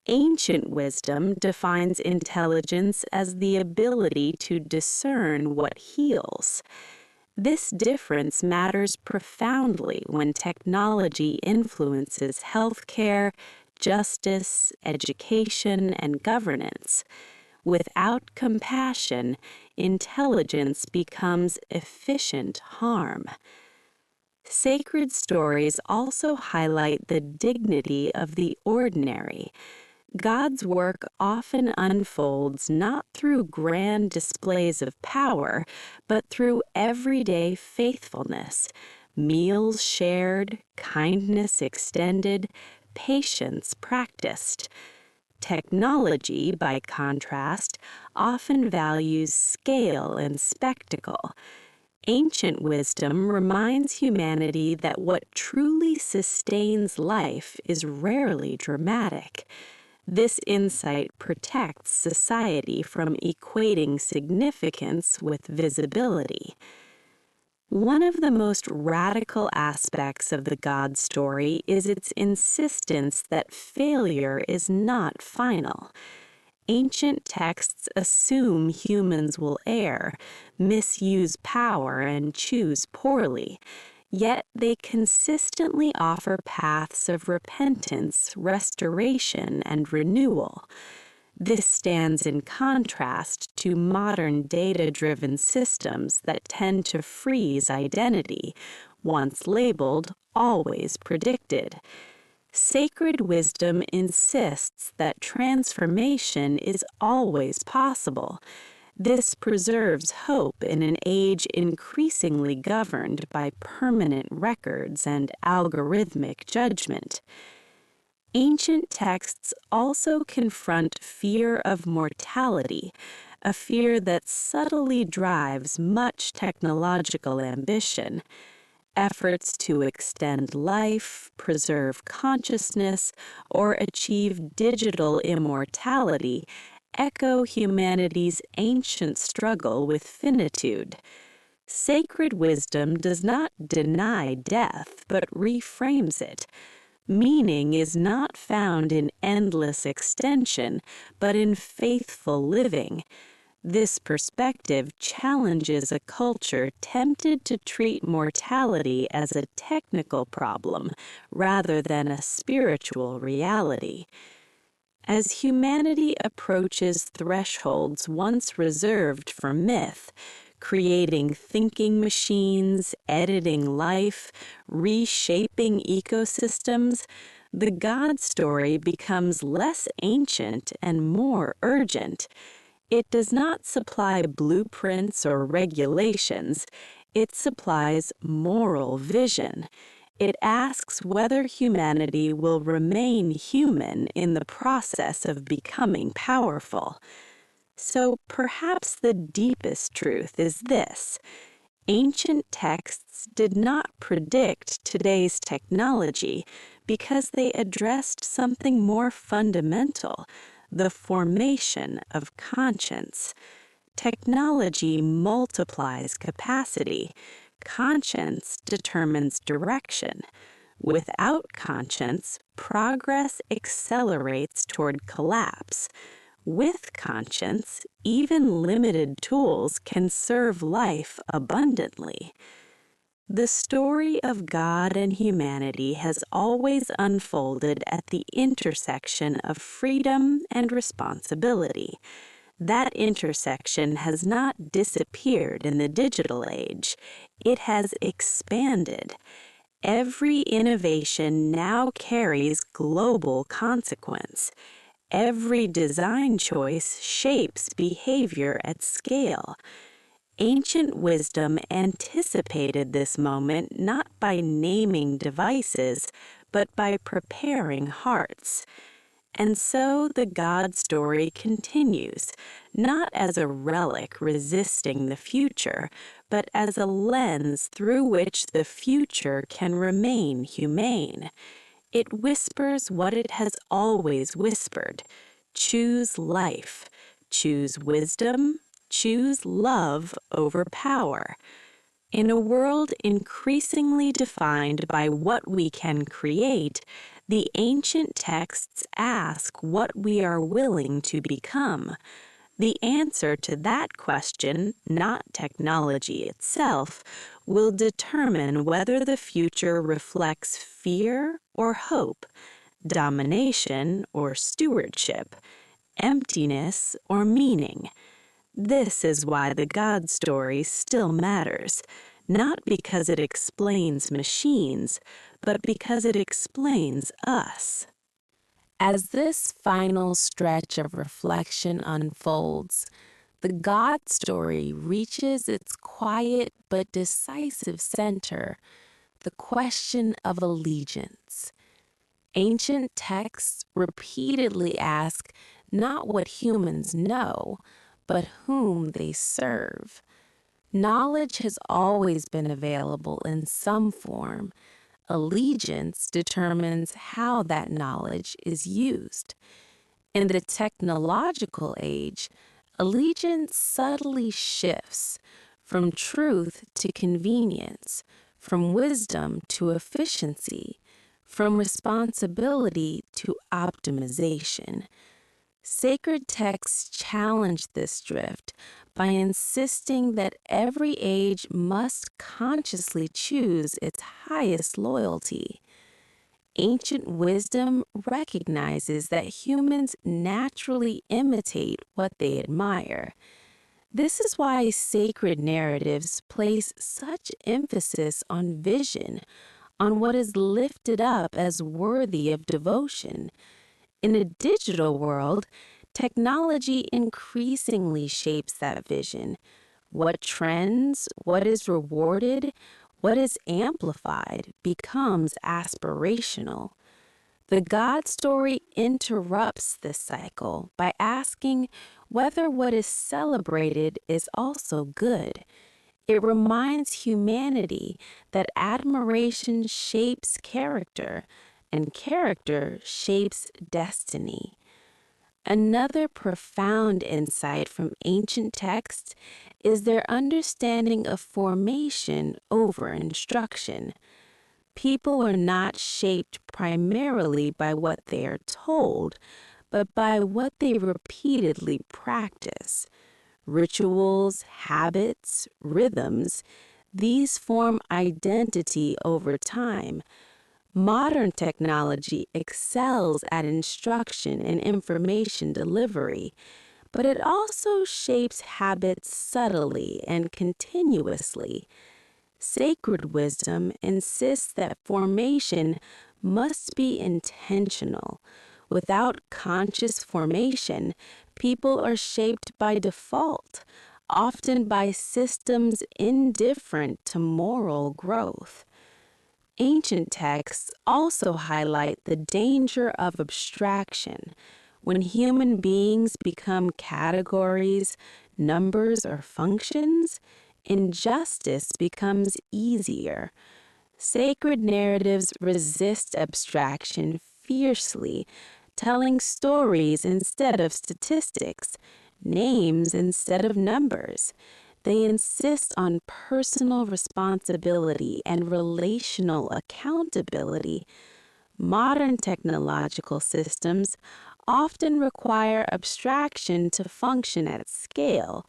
Ancient wisdom defines intelligence as the ability to discern what heals. This difference matters profoundly when technology influences healthcare, justice, education, and governance. Without compassion, intelligence becomes efficient harm. Sacred stories also highlight the dignity of the ordinary. God's work often unfolds not through grand displays of power, but through everyday faithfulness, meals shared, kindness extended, patience practiced. Technology, by contrast, often values scale and spectacle. Ancient wisdom reminds humanity that what truly sustains life is rarely dramatic. This insight protects society from equating significance with visibility. One of the most radical aspects of the God story is its insistence that failure is not final. Ancient texts assume humans will err, misuse power, and choose poorly, yet they consistently offer paths of repentance, restoration, and renewal. This stands in contrast to modern data-driven systems that tend to freeze identity, once labeled, always predicted. Sacred wisdom insists that transformation is always possible. This preserves hope in an age increasingly governed by permanent records and algorithmic judgment. Ancient texts also confront fear of mortality, a fear that subtly drives much technological ambition. Efforts to extend life, preserve consciousness, or achieve digital immortality echo humanity's ancient struggle with finitude. Sacred wisdom does not deny death, but reframes it. Meaning is not found in endless extension, but in faithful living. This perspective challenges a culture tempted to treat mortality as a technical problem rather than a spiritual reality. As humanity approaches thresholds once reserved for myth, creating thinking machines, editing life, reshaping ecosystems, the God story becomes less ancient and more urgent. It does not supply blueprints or regulations. It supplies moral vision. It asks whether humanity will remain human in the process of becoming powerful. So perhaps the deepest truth is this: ancient texts did not predict today's technology because they addressed something more fundamental: the formation of conscience. Technology multiplies capacity. Conscience determines direction. Without conscience, progress accelerates toward collapse. With conscience, even limited tools can serve life abundantly. The story of God and humanity has always unfolded at the intersection of freedom and responsibility. That intersection has not disappeared in the digital age. It has expanded. Every innovation now carries global consequence. Every design choice shapes behavior at scale. Ancient wisdom anticipated this moment not by naming devices, but by preparing hearts. And so the God story continues, not as a relic resisting the future, but as a lens through which the future can remain humane. It whispers what it has always whispered: choose life, choose wisdom, choose love over power. In a world increasingly defined by what we can create, the ancient texts ask what we are willing to become. The answer to that question, not technology itself, will determine whether the future reflects fear or hope, domination or stewardship, emptiness or meaning. This is why the God story still matters, not because it explains machines, but because it explains us. As this final stretch of reflection unfolds, the God story reaches its quiet but decisive center, the question of allegiance. Ancient texts repeatedly ask not what humans know, but whom they serve. Knowledge has always been available in some form. Allegiance determines how that knowledge is used. In the technological age, allegiance subtly shifts from truth to convenience, from wisdom to efficiency, from responsibility to optimization. Sacred texts challenge this drift by insisting that every age must consciously choose its highest loyalty. Ancient wisdom recognizes that humans naturally imitate what they admire. This is why sacred narratives place such emphasis on vision, on what is lifted up as worthy of devotion. In a digital world, technology increasingly shapes that vision. What trends, what is rewarded, what is amplified becomes aspirational. The God story interrupts this cycle by asking whether what is celebrated is also good. It reminds humanity that admiration shapes character, and character shapes destiny. Another profound insight from ancient texts is their understanding of formation over instruction. People are not shaped primarily by what they are told, but by what they repeatedly practice. Rituals, habits, rhythms, these form identity over time. Modern technology excels at instruction and information delivery, but it also shapes habits subtly and continuously. Sacred wisdom insists that formation must be intentional. Without conscious formation, people are shaped by default, often by systems indifferent to moral growth. Ancient texts also highlight the danger of abstraction. When human beings become categories, numbers, or functions, injustice becomes easier. Sacred narratives resist abstraction fiercely, telling stories instead of statistics, names instead of numbers. They insist on personal responsibility and relational accountability. Modern technological systems often require abstraction to function at scale,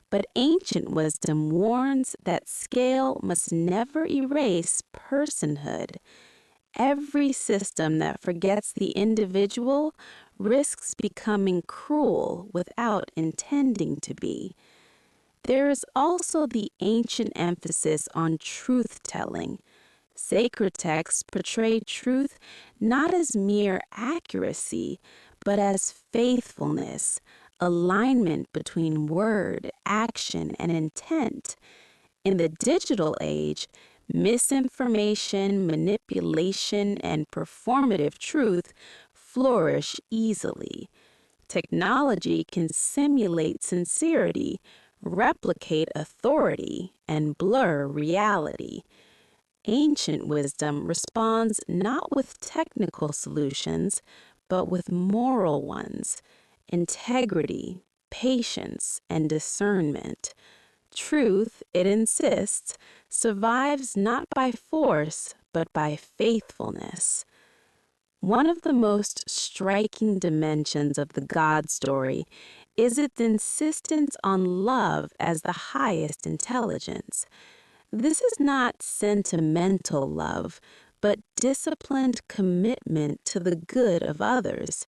but ancient wisdom warns that scale must never erase personhood. Every system that forgets the individual risks becoming cruel without intending to be. There is also the ancient emphasis on truth-telling. Sacred texts portray truth not as mere accuracy, but as faithfulness, alignment between word, action, and intent. In the digital age, misinformation, manipulation, and performative truth flourish easily. Technology can simulate sincerity, replicate authority, and blur reality. Ancient wisdom responds not with technical solutions, but with moral ones: integrity, patience, and discernment. Truth, it insists, survives not by force, but by faithfulness. One of the most striking dimensions of the God story is its insistence on love as the highest intelligence. This is not sentimental love, but disciplined commitment to the good of others.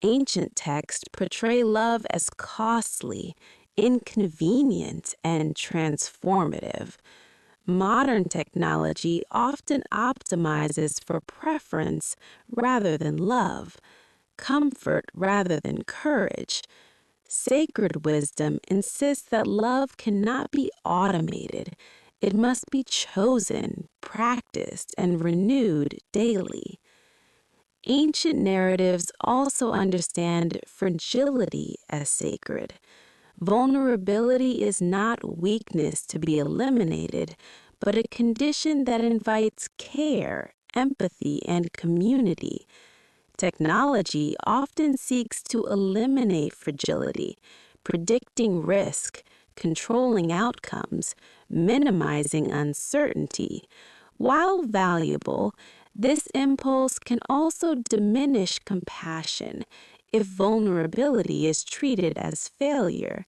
Ancient texts portray love as costly, inconvenient, and transformative. Modern technology often optimizes for preference rather than love, comfort rather than courage. Sacred wisdom insists that love cannot be automated. It must be chosen, practiced, and renewed daily. Ancient narratives also understand fragility as sacred. Vulnerability is not weakness to be eliminated, but a condition that invites care, empathy, and community. Technology often seeks to eliminate fragility, predicting risk, controlling outcomes, minimizing uncertainty. While valuable, this impulse can also diminish compassion. if vulnerability is treated as failure.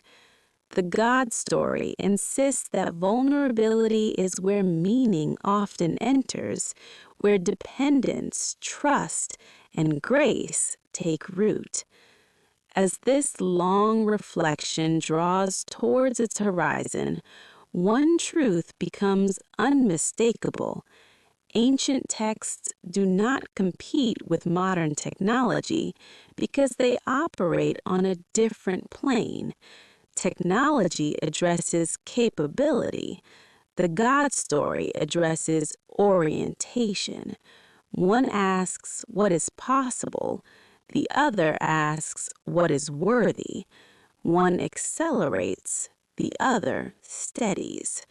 The God story insists that vulnerability is where meaning often enters, where dependence, trust, and grace take root. As this long reflection draws towards its horizon, one truth becomes unmistakable. Ancient texts do not compete with modern technology because they operate on a different plane. Technology addresses capability. The God story addresses orientation. One asks what is possible. The other asks what is worthy. One accelerates. The other steadies.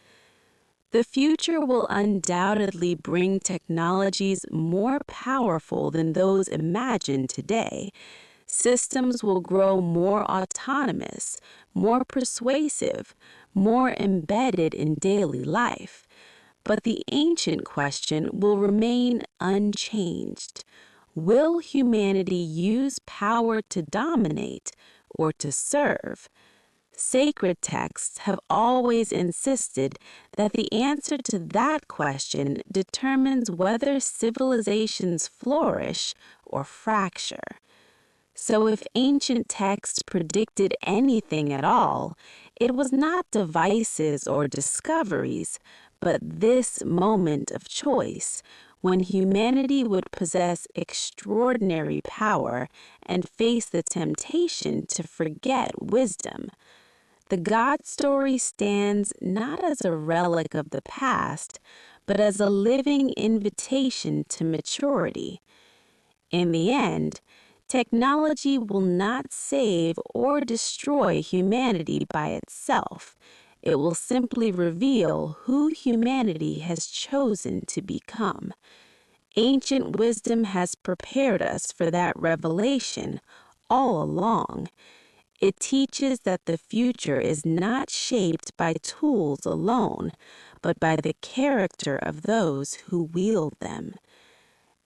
The future will undoubtedly bring technologies more powerful than those imagined today. Systems will grow more autonomous, more persuasive, more embedded in daily life. But the ancient question will remain unchanged. Will humanity use power to dominate or to serve? Sacred texts have always insisted that the answer to that question determines whether civilizations flourish or fracture. So if ancient texts predicted anything at all, it was not devices or discoveries, but this moment of choice, when humanity would possess extraordinary power and face the temptation to forget wisdom. The God story stands not as a relic of the past, but as a living invitation to maturity. In the end, technology will not save or destroy humanity by itself. It will simply reveal who humanity has chosen to become. Ancient wisdom has prepared us for that revelation all along. It teaches that the future is not shaped by tools alone, but by the character of those who wield them.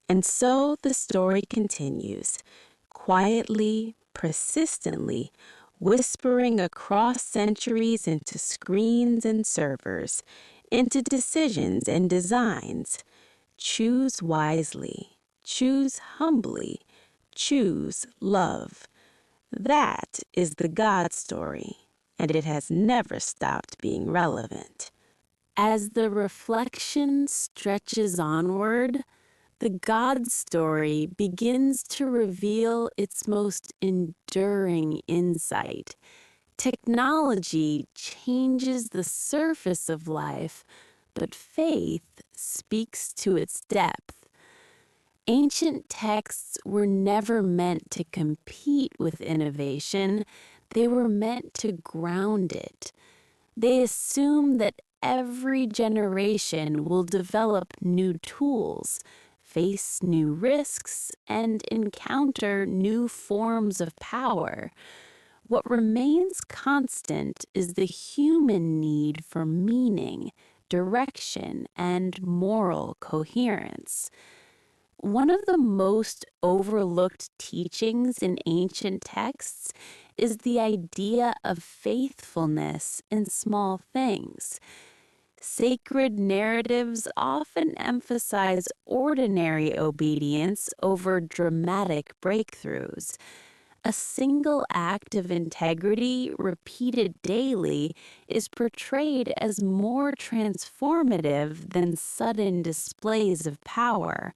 And so the story continues, quietly, persistently, whispering across centuries into screens and servers, into decisions and designs. Choose wisely, choose humbly, choose love. That is the God story, and it has never stopped being relevant. As the reflection stretches onward, the God story begins to reveal its most enduring insight. Technology changes the surface of life, but faith speaks to its depth. Ancient texts were never meant to compete with innovation. They were meant to ground it. They assume that every generation will develop new tools, face new risks, and encounter new forms of power. What remains constant is the human need for meaning, direction, and moral coherence. One of the most overlooked teachings in ancient texts is the idea of faithfulness in small things. Sacred narratives often emphasize ordinary obedience over dramatic breakthroughs. A single act of integrity repeated daily is portrayed as more transformative than sudden displays of power.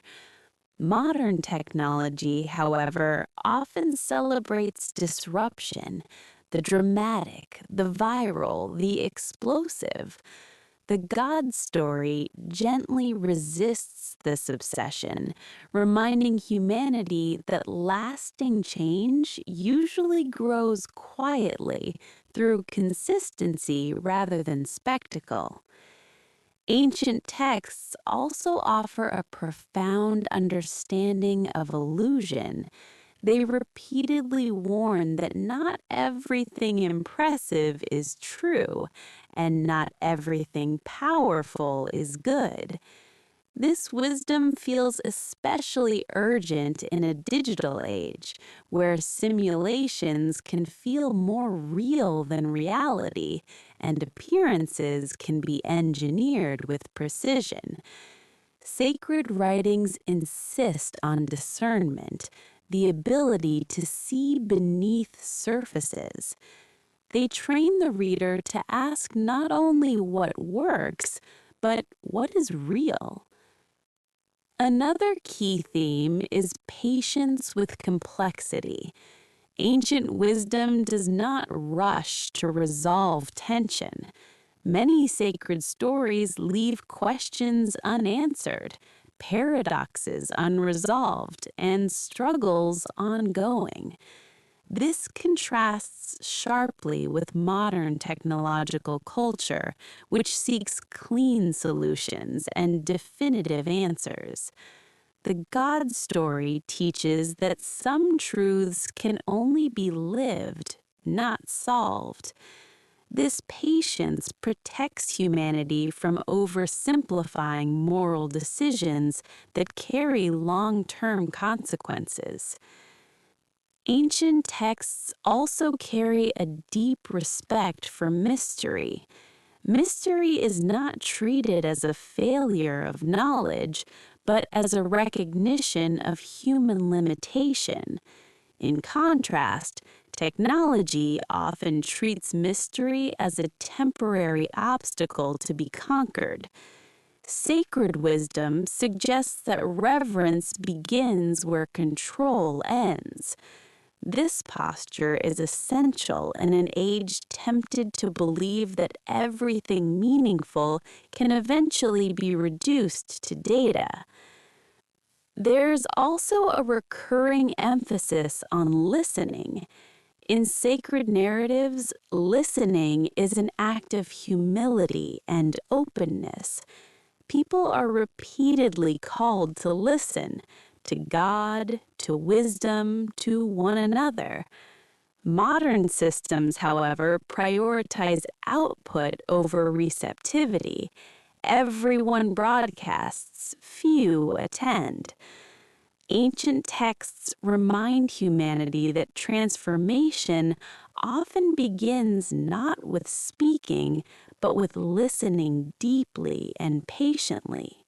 Modern technology, however, often celebrates disruption, the dramatic, the viral, the explosive. The God story gently resists this obsession, reminding humanity that lasting change usually grows quietly through consistency rather than spectacle. Ancient texts also offer a profound understanding of illusion. They repeatedly warn that not everything impressive is true, and not everything powerful is good. This wisdom feels especially urgent in a digital age where simulations can feel more real than reality and appearances can be engineered with precision. Sacred writings insist on discernment, the ability to see beneath surfaces. They train the reader to ask not only what works, but what is real. Another key theme is patience with complexity. Ancient wisdom does not rush to resolve tension. Many sacred stories leave questions unanswered, paradoxes unresolved, and struggles ongoing. This contrasts sharply with modern technological culture, which seeks clean solutions and definitive answers. The God story teaches that some truths can only be lived, not solved. This patience protects humanity from oversimplifying moral decisions that carry long-term consequences. Ancient texts also carry a deep respect for mystery. Mystery is not treated as a failure of knowledge, but as a recognition of human limitation. In contrast, technology often treats mystery as a temporary obstacle to be conquered. Sacred wisdom suggests that reverence begins where control ends. This posture is essential in an age tempted to believe that everything meaningful can eventually be reduced to data. There's also a recurring emphasis on listening. In sacred narratives, listening is an act of humility and openness. People are repeatedly called to listen to God, to wisdom, to one another. Modern systems, however, prioritize output over receptivity. Everyone broadcasts, few attend. Ancient texts remind humanity that transformation often begins not with speaking, but with listening deeply and patiently.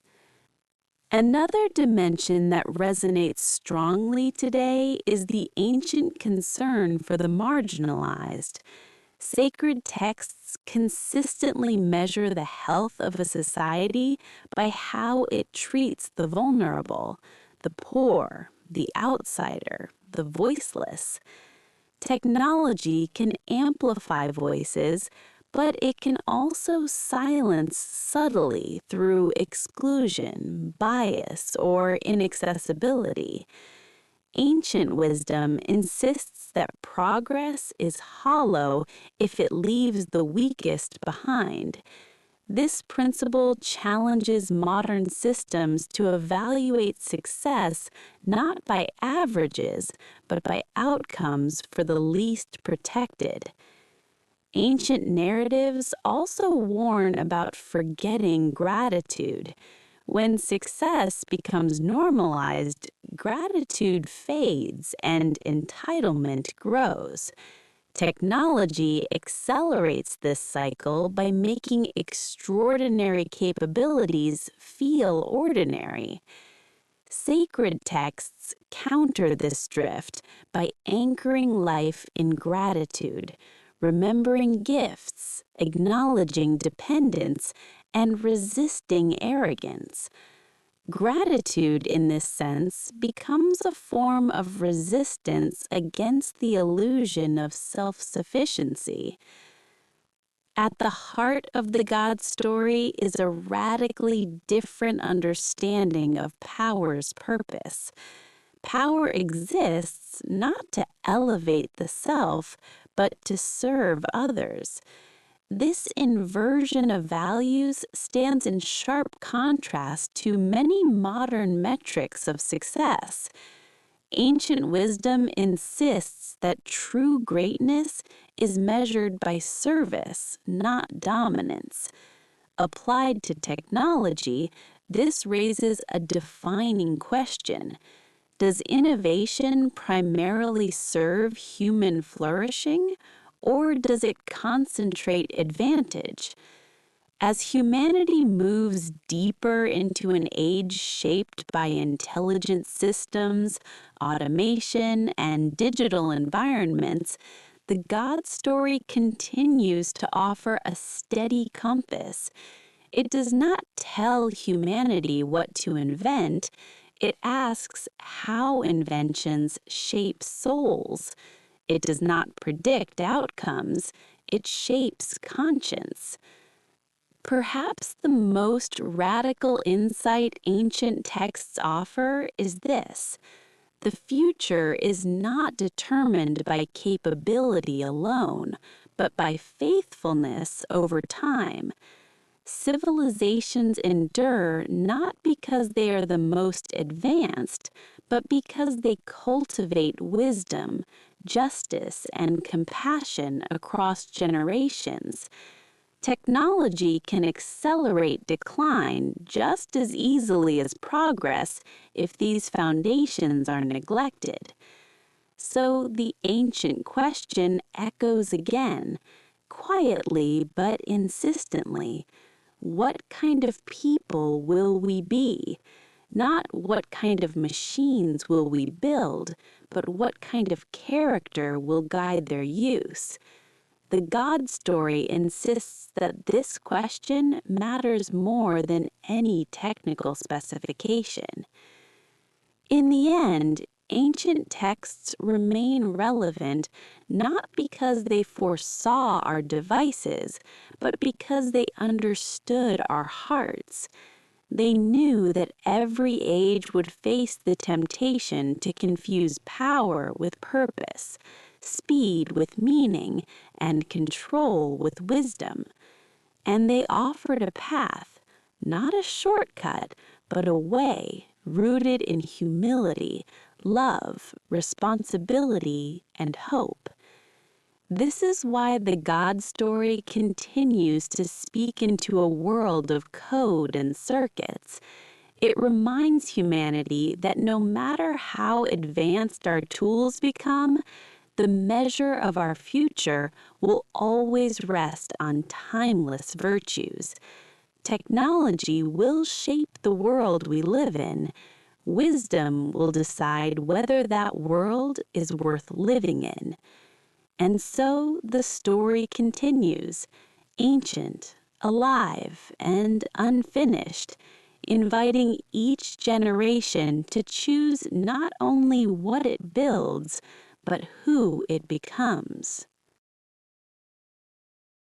Another dimension that resonates strongly today is the ancient concern for the marginalized. Sacred texts consistently measure the health of a society by how it treats the vulnerable, the poor, the outsider, the voiceless. Technology can amplify voices, but it can also silence subtly through exclusion, bias, or inaccessibility. Ancient wisdom insists that progress is hollow if it leaves the weakest behind. This principle challenges modern systems to evaluate success not by averages, but by outcomes for the least protected. Ancient narratives also warn about forgetting gratitude. When success becomes normalized, gratitude fades and entitlement grows. Technology accelerates this cycle by making extraordinary capabilities feel ordinary. Sacred texts counter this drift by anchoring life in gratitude, remembering gifts, acknowledging dependence, and resisting arrogance. Gratitude, in this sense, becomes a form of resistance against the illusion of self-sufficiency. At the heart of the God story is a radically different understanding of power's purpose. Power exists not to elevate the self, but to serve others. This inversion of values stands in sharp contrast to many modern metrics of success. Ancient wisdom insists that true greatness is measured by service, not dominance. Applied to technology, This raises a defining question. Does innovation primarily serve human flourishing, or does it concentrate advantage? As humanity moves deeper into an age shaped by intelligent systems, automation, and digital environments, the God story continues to offer a steady compass. It does not tell humanity what to invent, it asks how inventions shape souls. It does not predict outcomes, it shapes conscience. Perhaps the most radical insight ancient texts offer is this: the future is not determined by capability alone, but by faithfulness over time. Civilizations endure not because they are the most advanced, but because they cultivate wisdom, justice, and compassion across generations. Technology can accelerate decline just as easily as progress if these foundations are neglected. So the ancient question echoes again, quietly but insistently. What kind of people will we be? Not what kind of machines will we build, but what kind of character will guide their use. The God story insists that this question matters more than any technical specification. In the end, ancient texts remain relevant not because they foresaw our devices, but because they understood our hearts. They knew that every age would face the temptation to confuse power with purpose, speed with meaning, and control with wisdom. And they offered a path, not a shortcut, but a way rooted in humility, love, responsibility, and hope. This is why the God story continues to speak into a world of code and circuits. It reminds humanity that no matter how advanced our tools become, the measure of our future will always rest on timeless virtues. Technology will shape the world we live in. Wisdom will decide whether that world is worth living in. And so the story continues, ancient, alive, and unfinished, inviting each generation to choose not only what it builds, but who it becomes.